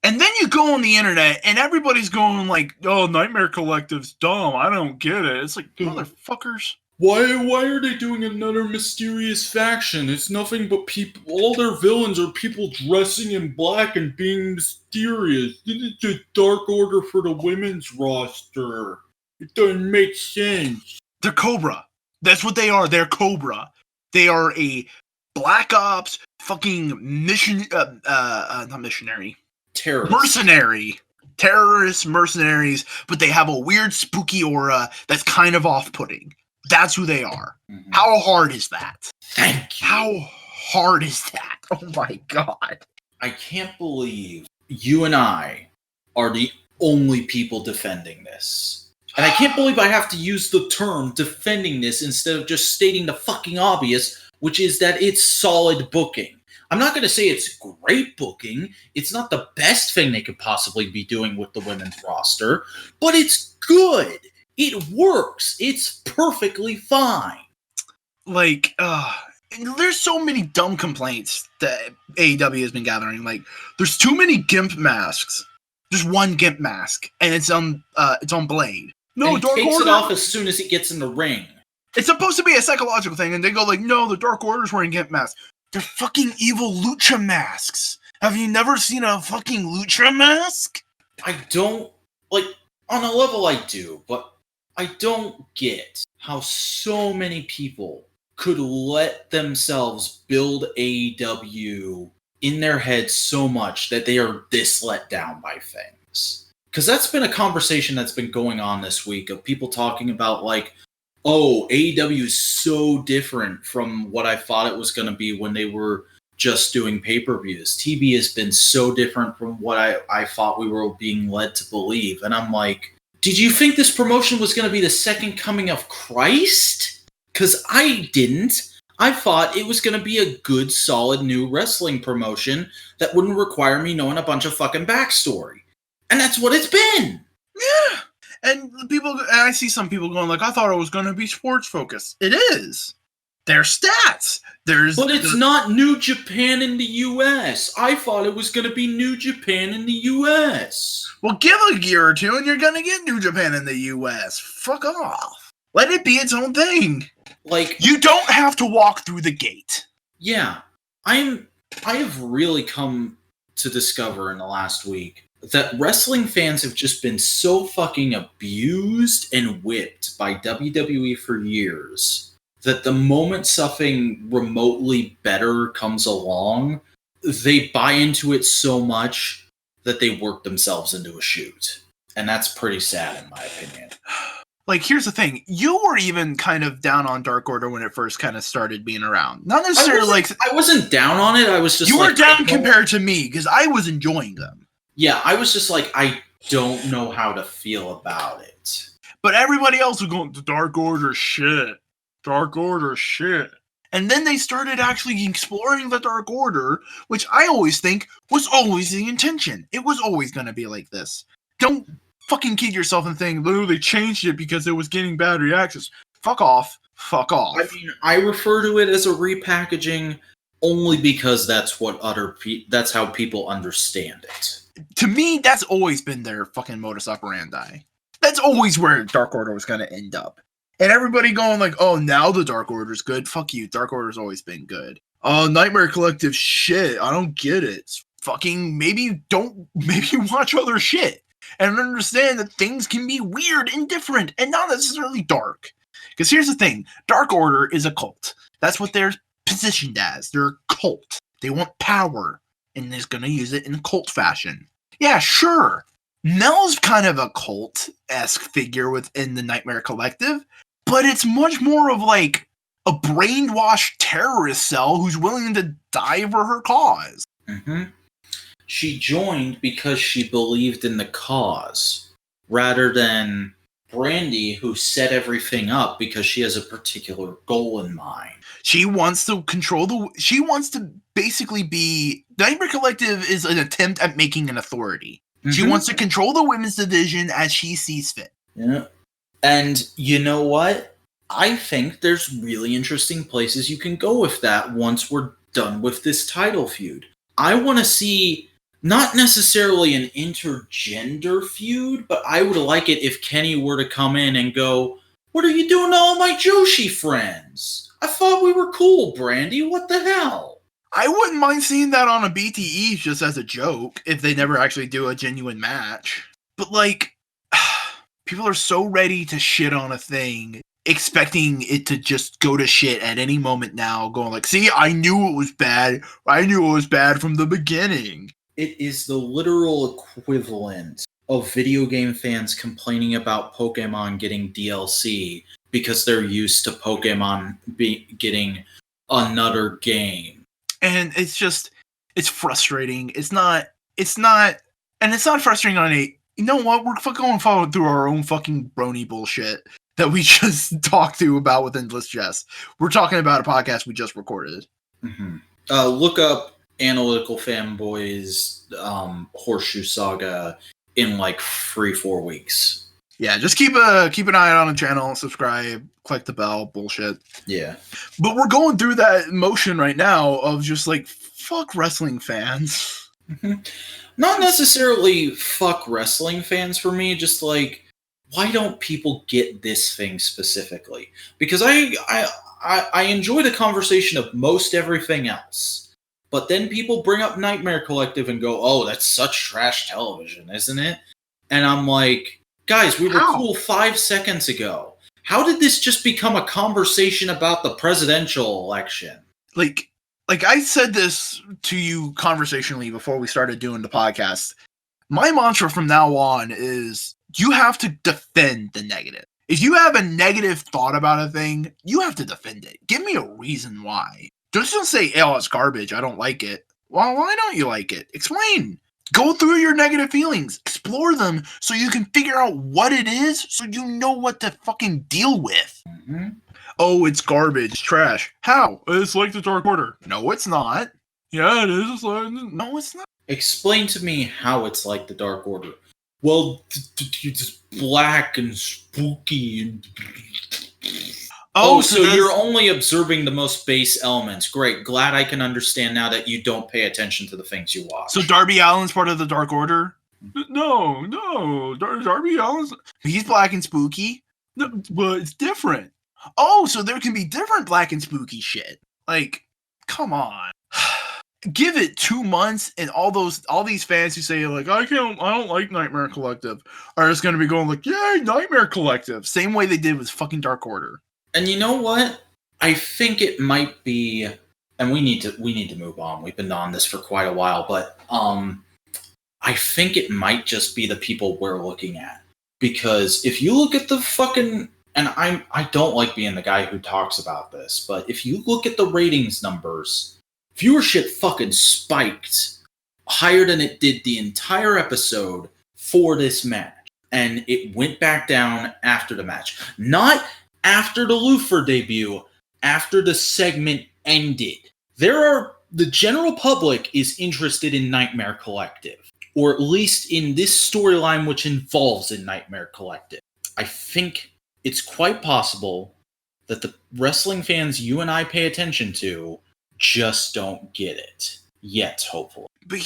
And then you go on the internet, and everybody's going like, oh, Nightmare Collective's dumb. I don't get it. It's like, motherfuckers. Why are they doing another mysterious faction? It's nothing but people. All their villains are people dressing in black and being mysterious. This is a Dark Order for the women's roster. It doesn't make sense. They're Cobra. That's what they are. They're Cobra. They are a Black Ops fucking not missionary. Terrorist mercenaries, but they have a weird spooky aura that's kind of off-putting. That's who they are. Mm-hmm. How hard is that? Thank you. How hard is that? Oh my god. I can't believe you and I are the only people defending this. And I can't believe I have to use the term defending this instead of just stating the fucking obvious, which is that it's solid booking. I'm not going to say it's great booking. It's not the best thing they could possibly be doing with the women's roster, but it's good. It works. It's perfectly fine. Like, there's so many dumb complaints that AEW has been gathering. Like, there's too many GIMP masks. Just one GIMP mask, and it's on Blade. No, Dark Order takes it off as soon as he gets in the ring. It's supposed to be a psychological thing, and they go like, no, the Dark Order's wearing GIMP masks. They're fucking evil lucha masks. Have you never seen a fucking lucha mask? I don't, like, on a level I do, but I don't get how so many people could let themselves build AEW in their heads so much that they are this let down by things. Because that's been a conversation that's been going on this week of people talking about, like, oh, AEW is so different from what I thought it was going to be when they were just doing pay-per-views. TV has been so different from what I thought we were being led to believe. And I'm like, did you think this promotion was going to be the second coming of Christ? Because I didn't. I thought it was going to be a good, solid new wrestling promotion that wouldn't require me knowing a bunch of fucking backstory. And that's what it's been. Yeah. And I see some people going like, I thought it was going to be sports focused. It is. There's stats. But it's not New Japan in the U.S. I thought it was going to be New Japan in the U.S. Well, give a year or two and you're going to get New Japan in the U.S. Fuck off. Let it be its own thing. Like, you don't have to walk through the gate. Yeah. I have really come to discover in the last week that wrestling fans have just been so fucking abused and whipped by WWE for years that the moment something remotely better comes along, they buy into it so much that they work themselves into a shoot. And that's pretty sad in my opinion. Like, here's the thing. You were even kind of down on Dark Order when it first kind of started being around. Not necessarily I wasn't down on it. I was just You were down compared to me, because I was enjoying them. Yeah, I was just like, I don't know how to feel about it. But everybody else was going, the Dark Order shit. Dark Order shit. And then they started actually exploring the Dark Order, which I always think was always the intention. It was always going to be like this. Don't fucking kid yourself and think, literally changed it because it was getting bad reactions. Fuck off. Fuck off. I mean, I refer to it as a repackaging only because that's that's how people understand it. To me, that's always been their fucking modus operandi. That's always where Dark Order was going to end up. And everybody going like, oh, now the Dark Order's good. Fuck you. Dark Order's always been good. Oh, Nightmare Collective shit. I don't get it. It's fucking maybe watch other shit. And understand that things can be weird and different and not necessarily dark. Because here's the thing. Dark Order is a cult. That's what they're positioned as. They're a cult. They want power. And they're going to use it in a cult fashion. Yeah, sure. Mel's kind of a cult-esque figure within the Nightmare Collective. But it's much more of like a brainwashed terrorist cell who's willing to die for her cause. Mm-hmm. She joined because she believed in the cause, rather than Brandy, who set everything up because she has a particular goal in mind. She wants to control she wants to basically be... Nightmare Collective is an attempt at making an authority. Mm-hmm. She wants to control the women's division as she sees fit. Yeah. And you know what? I think there's really interesting places you can go with that once we're done with this title feud. I want to see not necessarily an intergender feud, but I would like it if Kenny were to come in and go, "What are you doing to all my Joshi friends? I thought we were cool, Brandy. What the hell?" I wouldn't mind seeing that on a BTE just as a joke if they never actually do a genuine match. But like, people are so ready to shit on a thing, expecting it to just go to shit at any moment now, going like, see, I knew it was bad. I knew it was bad from the beginning. It is the literal equivalent of video game fans complaining about Pokemon getting DLC because they're used to Pokemon getting another game. And it's frustrating. It's not frustrating on a, you know what, we're going forward through our own fucking brony bullshit that we just talked about with Endless Jest. We're talking about a podcast we just recorded. Mm-hmm. Look up Analytical Fanboys Horseshoe Saga in like 3-4 weeks. Yeah, just keep an eye on the channel, subscribe, click the bell, bullshit. Yeah. But we're going through that motion right now of just like, fuck wrestling fans. Mm-hmm. Not necessarily fuck wrestling fans for me, just like, why don't people get this thing specifically? Because I enjoy the conversation of most everything else. But then people bring up Nightmare Collective and go, oh, that's such trash television, isn't it? And I'm like, guys, we were cool 5 seconds ago. How did this just become a conversation about the presidential election? Like I said this to you conversationally before we started doing the podcast. My mantra from now on is you have to defend the negative. If you have a negative thought about a thing, you have to defend it. Give me a reason why. Just don't say, oh, it's garbage, I don't like it. Well, why don't you like it? Explain. Go through your negative feelings. Explore them so you can figure out what it is so you know what to fucking deal with. Mm-hmm. Oh, it's garbage. It's trash. How? It's like the Dark Order. No, it's not. Yeah, it is. It's like, no, it's not. Explain to me how it's like the Dark Order. Well, it's black and spooky and... so you're only observing the most base elements. Great. Glad I can understand now that you don't pay attention to the things you watch. So Darby Allin's part of the Dark Order? No. Darby Allin's... He's black and spooky. No, but it's different. Oh, so there can be different black and spooky shit. Like, come on. Give it 2 months, and all these fans who say like, I don't like Nightmare Collective, are just gonna be going like, yay, Nightmare Collective. Same way they did with fucking Dark Order. And you know what? I think it might be, and we need to move on. We've been on this for quite a while, but I think it might just be the people we're looking at. Because if you look at the fucking, and I don't like being the guy who talks about this, but if you look at the ratings numbers, viewership fucking spiked higher than it did the entire episode for this match. And it went back down after the match. Not after the Lufer debut, after the segment ended. The general public is interested in Nightmare Collective, or at least in this storyline which involves a Nightmare Collective. I think it's quite possible that the wrestling fans you and I pay attention to just don't get it yet, hopefully. But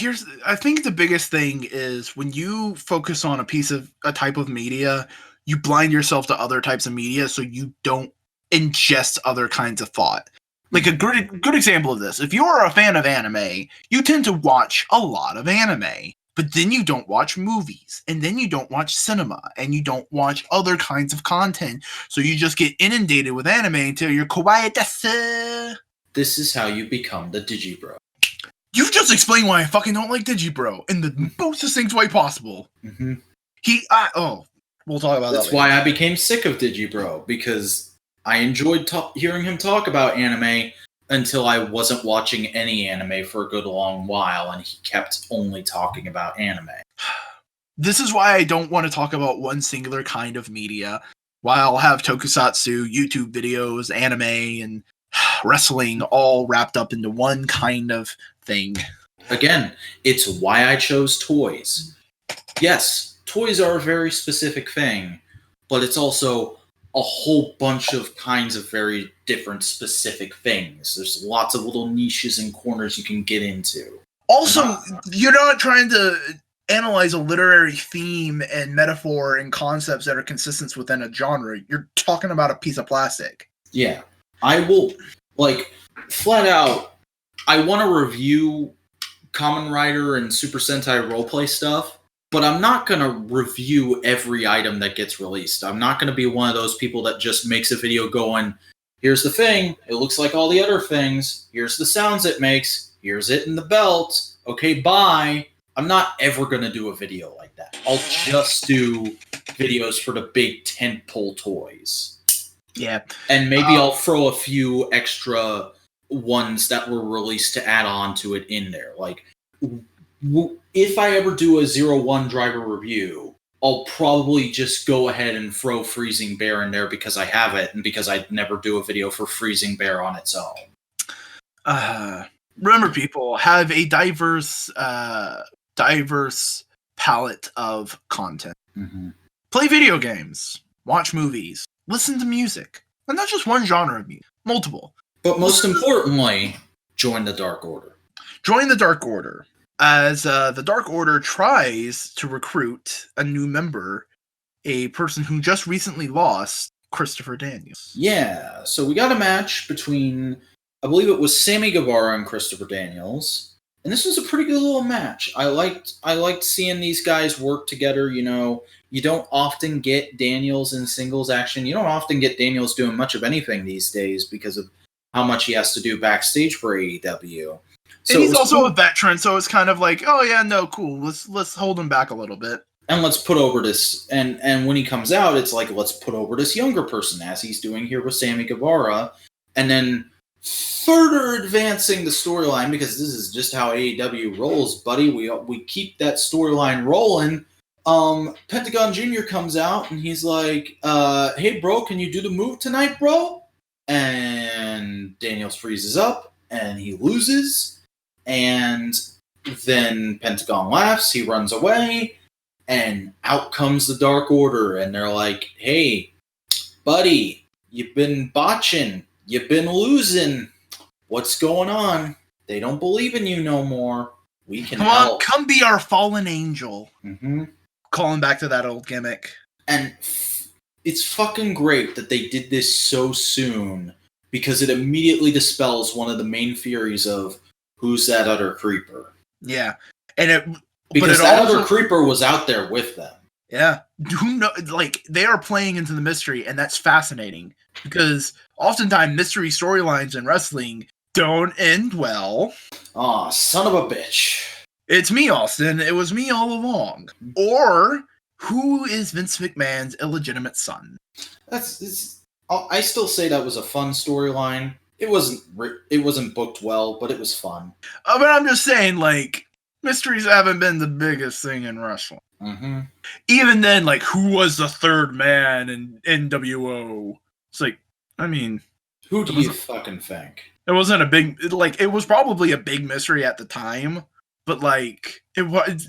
I think the biggest thing is when you focus on a type of media, you blind yourself to other types of media so you don't ingest other kinds of thought. Like a good example of this, if you're a fan of anime, you tend to watch a lot of anime, but then you don't watch movies, and then you don't watch cinema, and you don't watch other kinds of content, so you just get inundated with anime until you're kawaii desu. This is how you become the Digibro. You've just explained why I fucking don't like Digibro in the most succinct way possible. Mm-hmm. We'll talk about that. That's why I became sick of Digibro, because I enjoyed hearing him talk about anime until I wasn't watching any anime for a good long while, and he kept only talking about anime. This is why I don't want to talk about one singular kind of media. Why I'll have tokusatsu, YouTube videos, anime, and wrestling all wrapped up into one kind of thing. Again, it's why I chose toys. Yes, toys are a very specific thing, but it's also a whole bunch of kinds of very different specific things. There's lots of little niches and corners you can get into. Also, you're not trying to analyze a literary theme and metaphor and concepts that are consistent within a genre. You're talking about a piece of plastic. Yeah. I will, flat out, I want to review Kamen Rider and Super Sentai roleplay stuff, but I'm not going to review every item that gets released. I'm not going to be one of those people that just makes a video going, here's the thing, it looks like all the other things, here's the sounds it makes, here's it in the belt, okay, bye. I'm not ever going to do a video like that. I'll just do videos for the big tentpole toys. Yeah. And maybe I'll throw a few extra ones that were released to add on to it in there. Like, if I ever do a 0-1 driver review, I'll probably just go ahead and throw Freezing Bear in there because I have it and because I'd never do a video for Freezing Bear on its own. Remember, people, have a diverse palette of content. Mm-hmm. Play video games. Watch movies. Listen to music. And not just one genre of music. Multiple. But most importantly, join the Dark Order. Join the Dark Order. As the Dark Order tries to recruit a new member, a person who just recently lost, Christopher Daniels. Yeah, so we got a match between, I believe it was Sammy Guevara and Christopher Daniels. And this was a pretty good little match. I liked seeing these guys work together. You know, you don't often get Daniels in singles action. You don't often get Daniels doing much of anything these days because of how much he has to do backstage for AEW. So and he's also a veteran, so it's kind of like, oh yeah, no, cool. Let's hold him back a little bit. And let's put over this, and when he comes out, it's like, let's put over this younger person, as he's doing here with Sammy Guevara, and then further advancing the storyline, because this is just how AEW rolls, buddy. We keep that storyline rolling. Pentagon Jr. comes out, and he's like, hey, bro, can you do the move tonight, bro? and Daniels freezes up, and he loses, and then Pentagon laughs, he runs away, and out comes the Dark Order, and they're like, hey, buddy, you've been botching, you've been losing, what's going on? They don't believe in you no more. We can help. Come be our fallen angel. Mm-hmm. Calling back to that old gimmick. And it's fucking great that they did this so soon, because it immediately dispels one of the main theories of who's that other creeper. Yeah. And because that other creeper was out there with them. Yeah. Who know, like, they are playing into the mystery, and that's fascinating. Because oftentimes mystery storylines in wrestling don't end well. Aw, son of a bitch. It's me, Austin. It was me all along. Or, who is Vince McMahon's illegitimate son? I still say that was a fun storyline. It wasn't booked well, but it was fun. But I'm just saying, like, mysteries haven't been the biggest thing in wrestling. Mm-hmm. Even then, like, who was the third man in NWO? It's like, I mean, who do you fucking think? It wasn't a big, like, it was probably a big mystery at the time, but, like, it was,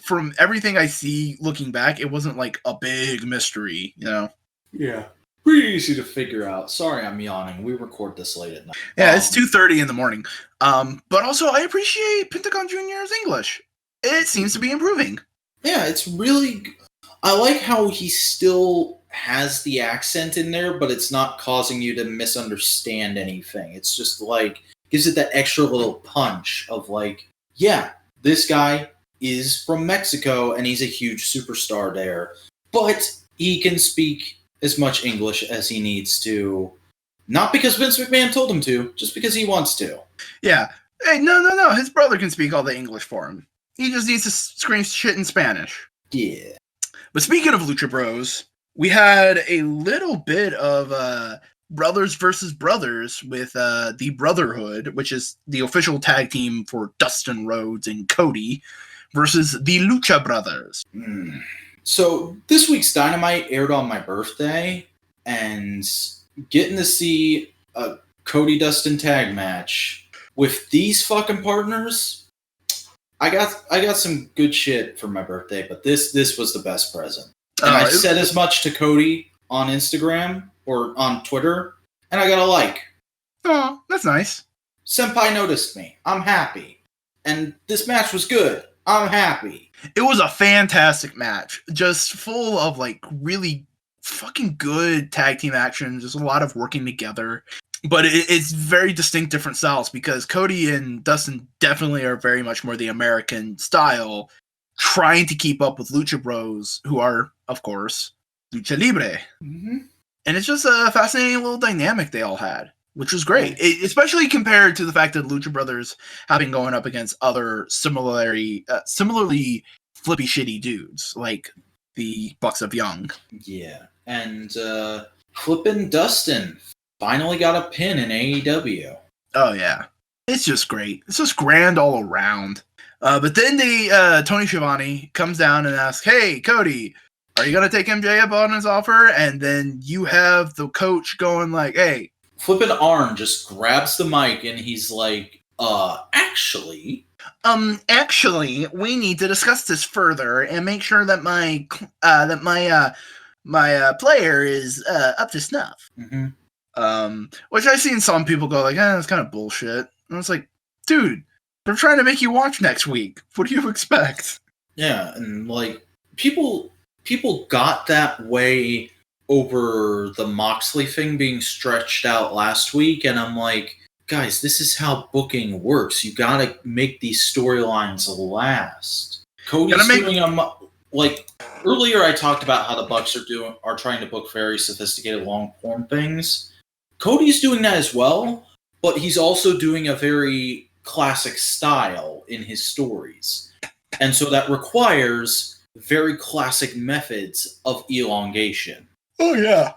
from everything I see looking back, it wasn't, like, a big mystery, you know? Yeah. Pretty easy to figure out. Sorry, I'm yawning. We record this late at night. Yeah, it's 2:30 in the morning. But also, I appreciate Pentagon Jr.'s English. It seems to be improving. Yeah, it's really... I like how he still has the accent in there, but it's not causing you to misunderstand anything. It's just, like, gives it that extra little punch of, like, yeah, this guy is from Mexico, and he's a huge superstar there. But he can speak as much English as he needs to. Not because Vince McMahon told him to, just because he wants to. Yeah. Hey, no. His brother can speak all the English for him. He just needs to scream shit in Spanish. Yeah. But speaking of Lucha Bros, we had a little bit of brothers versus brothers with the Brotherhood, which is the official tag team for Dustin Rhodes and Cody, versus the Lucha Brothers. So this week's Dynamite aired on my birthday, and getting to see a Cody Dustin tag match with these fucking partners, I got some good shit for my birthday, but this was the best present. And I said as much to Cody on Instagram or on Twitter, and I got a like. Oh, that's nice. Senpai noticed me. I'm happy. And this match was good. I'm happy. It was a fantastic match. Just full of, like, really fucking good tag team action. Just a lot of working together. But it's very distinct different styles, because Cody and Dustin definitely are very much more the American style, trying to keep up with Lucha Bros, who are, of course, Lucha Libre. Mm-hmm. And it's just a fascinating little dynamic they all had, which was great. Especially compared to the fact that Lucha Brothers have been going up against other similarly flippy shitty dudes, like the Bucks of Young. Yeah. And flippin' Dustin finally got a pin in AEW. Oh, yeah. It's just great. It's just grand all around. But then Tony Schiavone comes down and asks, hey, Cody, are you going to take MJF on his offer? And then you have the coach going like, hey. Flippin' Arn just grabs the mic and he's like, actually, we need to discuss this further and make sure that my player is up to snuff. Mm-hmm. Which I've seen some people go like, that's kind of bullshit. And it's like, dude, they're trying to make you watch next week. What do you expect? Yeah, and like people got that way over the Moxley thing being stretched out last week, and I'm like, guys, this is how booking works. You gotta make these storylines last. Cody's doing like earlier I talked about how the Bucks are trying to book very sophisticated long form things. Cody's doing that as well, but he's also doing a very classic style in his stories. And so that requires very classic methods of elongation. Oh, yeah.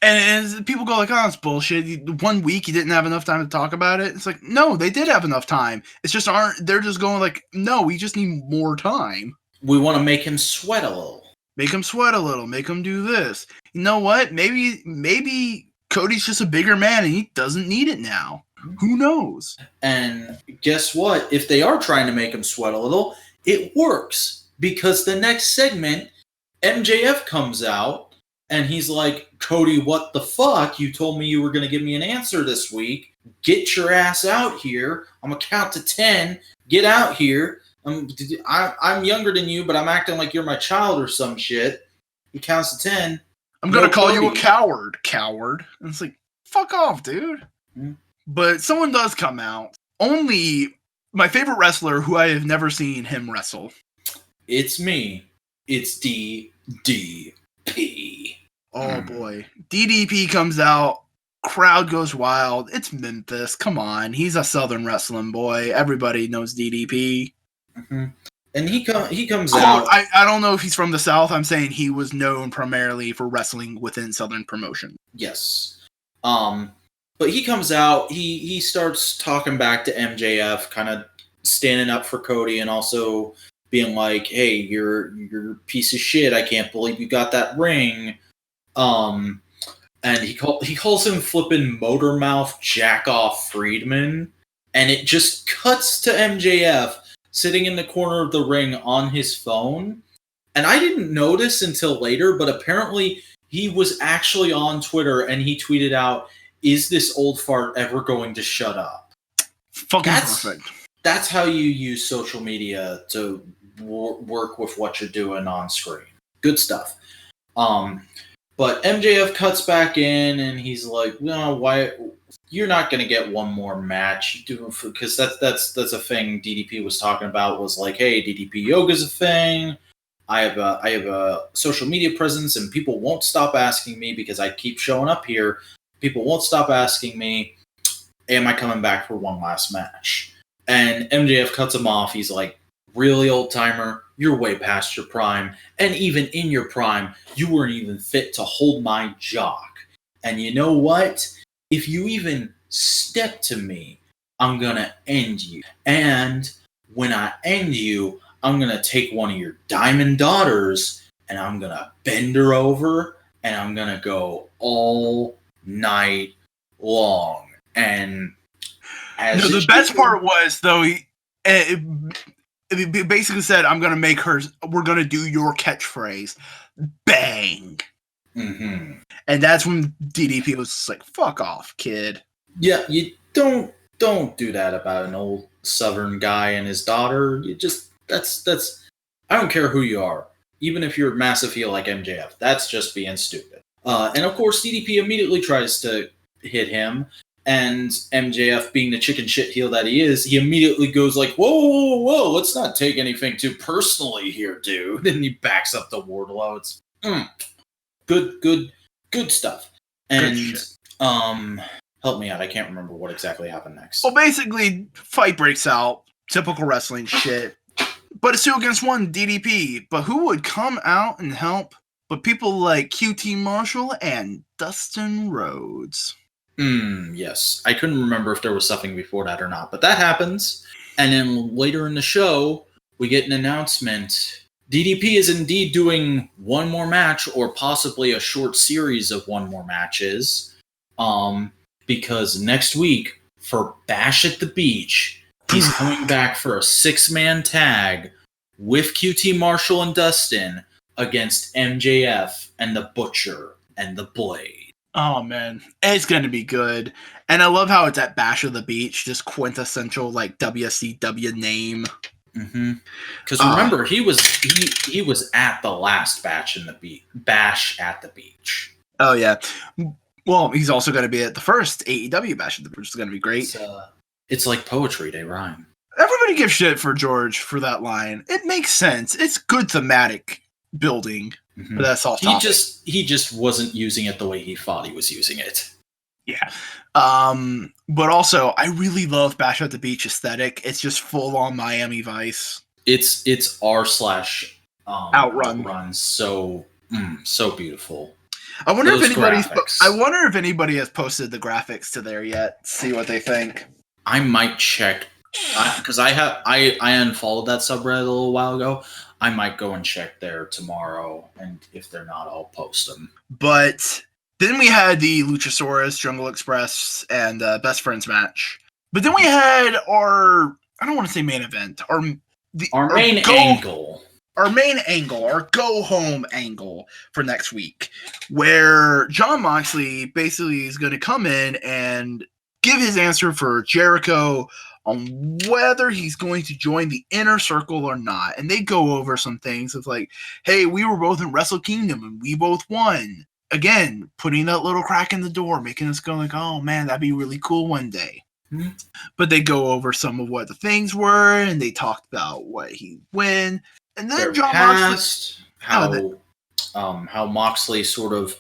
And people go like, oh, it's bullshit. 1 week you didn't have enough time to talk about it. It's like, no, they did have enough time. It's just they're just going like, no, we just need more time. We want to make him sweat a little. Make him sweat a little. Make him do this. You know what? Maybe Cody's just a bigger man and he doesn't need it now. Who knows? And guess what? If they are trying to make him sweat a little, it works. Because the next segment, MJF comes out and he's like, Cody, what the fuck? You told me you were going to give me an answer this week. Get your ass out here. I'm going to count to 10. Get out here. I'm younger than you, but I'm acting like you're my child or some shit. He counts to 10. I'm going to call you a coward. And it's like, fuck off, dude. Mm-hmm. But someone does come out. Only my favorite wrestler who I have never seen him wrestle. It's me. It's DDP. Oh, boy. DDP comes out. Crowd goes wild. It's Memphis. Come on. He's a Southern wrestling boy. Everybody knows DDP. Mm-hmm. And he comes out. I don't know if he's from the South. I'm saying he was known primarily for wrestling within Southern promotion. Yes. But he comes out, he starts talking back to MJF, kind of standing up for Cody and also being like, hey, you're a piece of shit. I can't believe you got that ring. And he calls him flipping motor mouth jack off Friedman. And it just cuts to MJF sitting in the corner of the ring on his phone. And I didn't notice until later, but apparently he was actually on Twitter and he tweeted out, is this old fart ever going to shut up? Perfect. That's how you use social media to work with what you're doing on screen. Good stuff. But MJF cuts back in and he's like, no, why? You're not going to get one more match. Because that's a thing DDP was talking about, was like, hey, DDP Yoga's a thing. I have a social media presence and people won't stop asking me because I keep showing up here. People won't stop asking me, am I coming back for one last match? And MJF cuts him off. He's like, really, old timer? You're way past your prime. And even in your prime, you weren't even fit to hold my jock. And you know what? If you even step to me, I'm going to end you. And when I end you, I'm going to take one of your diamond daughters and I'm going to bend her over and I'm going to go all night long. And the best part was, though, he basically said, I'm going to we're going to do your catchphrase. Bang. Mm-hmm. And that's when DDP was like, fuck off, kid. Yeah, you don't do that about an old Southern guy and his daughter. You just, that's, I don't care who you are. Even if you're a massive heel like MJF, that's just being stupid. And of course, DDP immediately tries to hit him, and MJF, being the chicken shit heel that he is, he immediately goes like, whoa, let's not take anything too personally here, dude. And he backs up to Wardlow. It's good stuff. And help me out. I can't remember what exactly happened next. Well, basically, fight breaks out. Typical wrestling shit. But it's 2 against 1, DDP. But who would come out and help but people like QT Marshall and Dustin Rhodes? Yes. I couldn't remember if there was something before that or not, but that happens. And then later in the show, we get an announcement. DDP is indeed doing one more match, or possibly a short series of one more matches. Because next week, for Bash at the Beach, he's coming back for a 6-man tag with QT Marshall and Dustin against MJF and the Butcher and the Blade. Oh, man. It's going to be good. And I love how it's at Bash of the Beach, just quintessential, like, WCW name. Mm-hmm. Because remember, he was at the last Bash at the Beach. Oh, yeah. Well, he's also going to be at the first AEW Bash at the Beach, which is going to be great. It's like poetry, they rhyme. Everybody gives shit for George for that line. It makes sense. It's good thematic building. Mm-hmm. But that's off topic. He just wasn't using it the way he thought he was using it. Yeah. But also, I really love Bash at the Beach aesthetic. It's just full on Miami Vice. It's Outrun. So beautiful. I wonder if anybody has posted the graphics to there yet. See what they think. I might check because I unfollowed that subreddit a little while ago. I might go and check there tomorrow, and if they're not, I'll post them. But Then we had the Luchasaurus, Jungle Express, and Best Friends match. But then we had our, I don't want to say main event, our main angle. Our main angle, our go home angle for next week, where Jon Moxley basically is going to come in and give his answer for Jericho on whether he's going to join the Inner Circle or not. And they go over some things of like, hey, we were both in Wrestle Kingdom and we both won. Again, putting that little crack in the door, making us go like, oh man, that'd be really cool one day. Mm-hmm. But they go over some of what the things were, and they talked about what he'd win. And then Jon Moxley, how Moxley sort of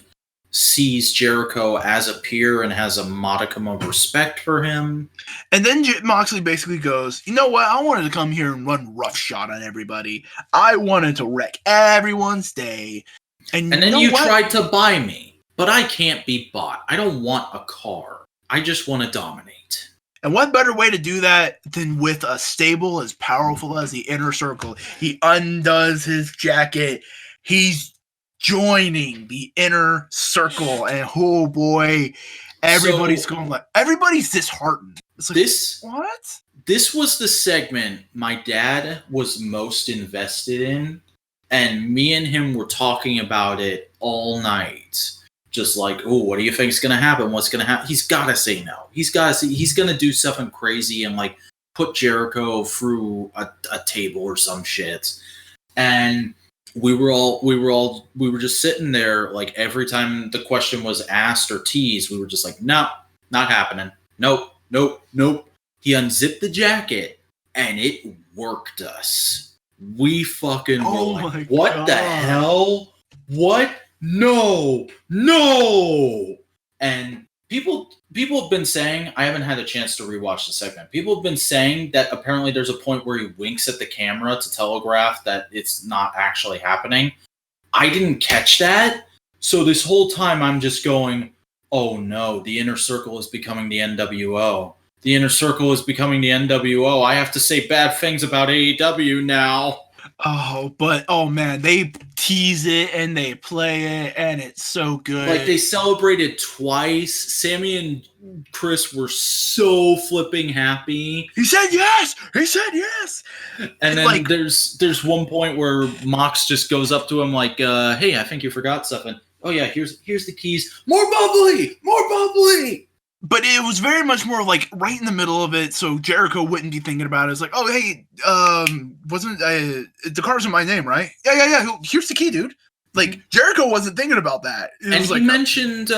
sees Jericho as a peer and has a modicum of respect for him. And then Moxley basically goes, you know what? I wanted to come here and run roughshod on everybody. I wanted to wreck everyone's day. And then you tried to buy me, but I can't be bought. I don't want a car. I just want to dominate. And what better way to do that than with a stable as powerful as the Inner Circle? He undoes his jacket. He's joining the Inner Circle. And oh boy, everybody's going like, everybody's disheartened. It's like, what? This was the segment my dad was most invested in. And me and him were talking about it all night. Just like, oh, what do you think's going to happen? What's going to happen? He's got to say no. He's going to do something crazy and like put Jericho through a table or some shit. And we were just sitting there like every time the question was asked or teased, we were just like, no, not happening. Nope. He unzipped the jacket and it worked us. We fucking were like, what God. The hell? What? No. And people have been saying, I haven't had a chance to rewatch the segment. People have been saying that apparently there's a point where he winks at the camera to telegraph that it's not actually happening. I didn't catch that. So this whole time I'm just going, oh no, the Inner Circle is becoming the NWO. The Inner Circle is becoming the NWO. I have to say bad things about AEW now. Oh man, they tease it and they play it and it's so good. Like they celebrated twice. Sammy and Chris were so flipping happy. He said yes. And then like, there's one point where Mox just goes up to him like, hey, I think you forgot something. Oh yeah, here's the keys. More bubbly. But it was very much more like right in the middle of it, so Jericho wouldn't be thinking about it. It's like, oh, hey, wasn't the car's in my name, right? Yeah. Here's the key, dude. Like, Jericho wasn't thinking about that. He mentioned,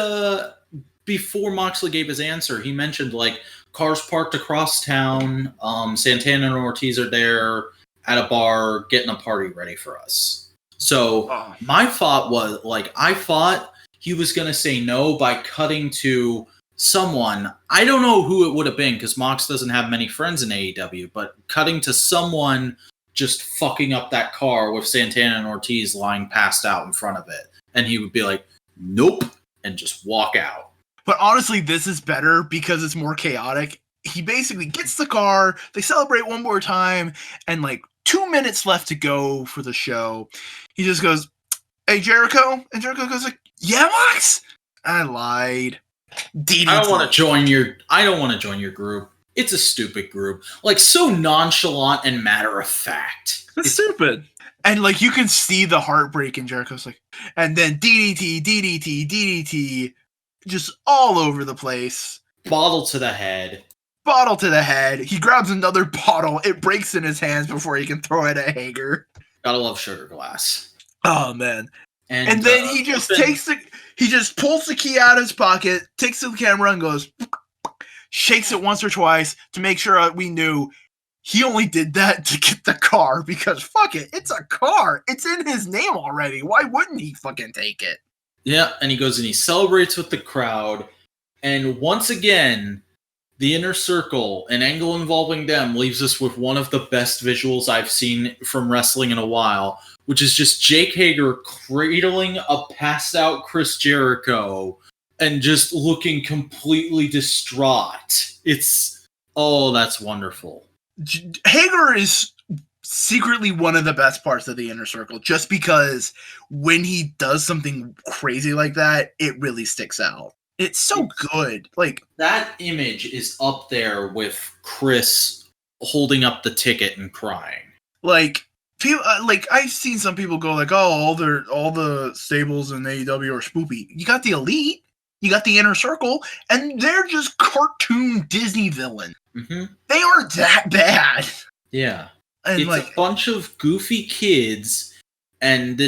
before Moxley gave his answer, he mentioned, like, cars parked across town, Santana and Ortiz are there at a bar getting a party ready for us. So my thought was, like, I thought he was going to say no by cutting to someone, I don't know who it would have been because Mox doesn't have many friends in AEW, but cutting to someone just fucking up that car with Santana and Ortiz lying passed out in front of it. And he would be like, nope, and just walk out. But honestly, this is better because it's more chaotic. He basically gets the car, they celebrate one more time, and like 2 minutes left to go for the show. He just goes, hey, Jericho? And Jericho goes like, yeah, Mox? I lied. DDT. I don't want to join your group. It's a stupid group. Like, so nonchalant and matter of fact. It's stupid. And, like, you can see the heartbreak in Jericho's, like, and then DDT, just all over the place. Bottle to the head. He grabs another bottle. It breaks in his hands before he can throw it at Hager. Gotta love sugar glass. Oh, man. And then he just he just pulls the key out of his pocket, takes to the camera and goes, shakes it once or twice to make sure we knew he only did that to get the car because fuck it, it's a car. It's in his name already. Why wouldn't he fucking take it? Yeah, and he goes and he celebrates with the crowd. And once again, the Inner Circle, an angle involving them, leaves us with one of the best visuals I've seen from wrestling in a while, which is just Jake Hager cradling a passed-out Chris Jericho and just looking completely distraught. That's wonderful. Hager is secretly one of the best parts of the Inner Circle, just because when he does something crazy like that, it really sticks out. It's so good. Like, that image is up there with Chris holding up the ticket and crying. Like, people, like I've seen some people go like, "Oh, all the stables in AEW are spoopy." You got the Elite, you got the Inner Circle, and they're just cartoon Disney villain. Mm-hmm. They aren't that bad. Yeah, and it's a bunch of goofy kids, and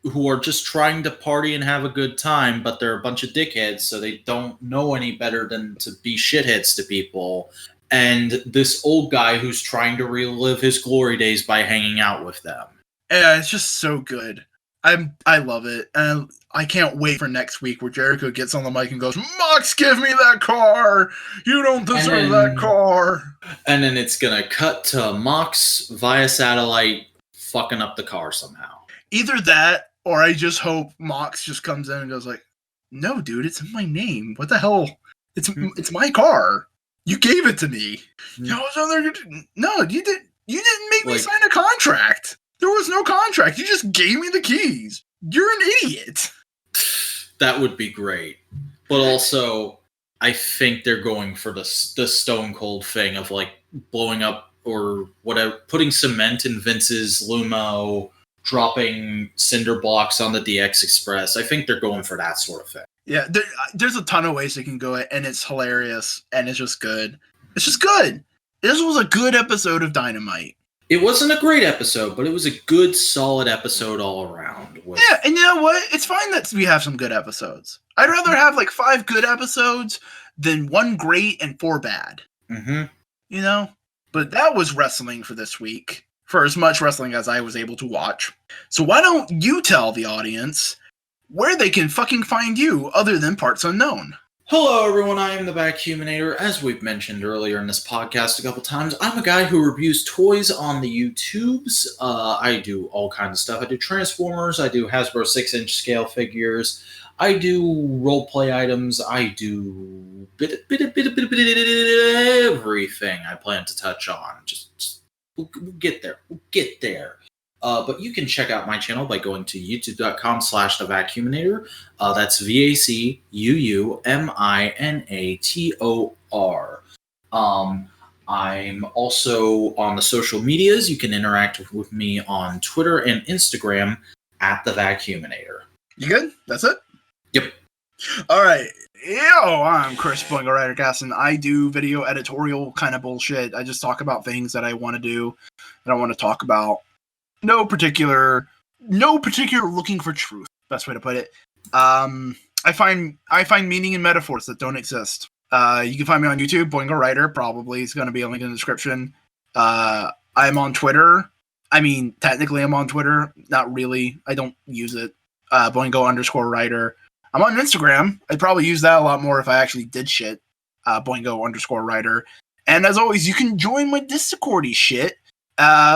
who are just trying to party and have a good time, but they're a bunch of dickheads, so they don't know any better than to be shitheads to people. And this old guy who's trying to relive his glory days by hanging out with them. Yeah, it's just so good. I love it, and I can't wait for next week where Jericho gets on the mic and goes, "Mox, give me that car! You don't deserve that car!" And then it's gonna cut to Mox via satellite fucking up the car somehow. Either that, or I just hope Mox just comes in and goes like, "No, dude, it's in my name. What the hell? It's my car. You gave it to me. No, you didn't make me sign a contract. There was no contract. You just gave me the keys. You're an idiot." That would be great. But also, I think they're going for the Stone Cold thing of like blowing up or whatever, putting cement in Vince's Lumo, dropping cinder blocks on the DX Express. I think they're going for that sort of thing. Yeah, there's a ton of ways they can go, and it's hilarious, and it's just good. It's just good. This was a good episode of Dynamite. It wasn't a great episode, but it was a good, solid episode all around. Yeah, and you know what? It's fine that we have some good episodes. I'd rather have like 5 good episodes than 1 great and 4 bad. Mm-hmm. You know? But that was wrestling for this week, for as much wrestling as I was able to watch. So why don't you tell the audience where they can fucking find you other than Parts Unknown? Hello, everyone. I am the Vacuuminator. As we've mentioned earlier in this podcast a couple times, I'm a guy who reviews toys on the YouTubes. I do all kinds of stuff. I do Transformers. I do Hasbro 6-inch scale figures. I do role-play items. I do everything I plan to touch on. Just we'll get there. We'll get there. But you can check out my channel by going to youtube.com/thevacuuminator. That's VACUUMINATOR. I'm also on the social medias. You can interact with me on Twitter and Instagram @thevacuuminator. You good? That's it? Yep. All right. Yo, I'm Chris Boingo Gaston. I do video editorial kind of bullshit. I just talk about things that I want to do, that I want to talk about. No particular looking for truth. Best way to put it. I find meaning in metaphors that don't exist. You can find me on YouTube, Boingo Writer. Probably it's going to be a link in the description. I'm on Twitter. I mean, technically, I'm on Twitter. Not really. I don't use it. Boingo_writer. I'm on Instagram. I'd probably use that a lot more if I actually did shit. Boingo_writer. And as always, you can join my Discordy shit.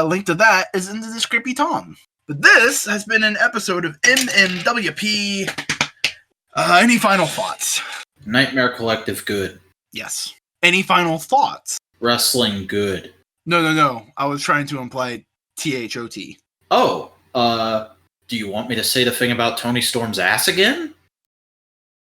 Link to that is in the description. But this has been an episode of MMWP. Any final thoughts? Nightmare Collective good. Yes. Any final thoughts? Wrestling good. No. I was trying to imply THOT. Oh, do you want me to say the thing about Tony Storm's ass again?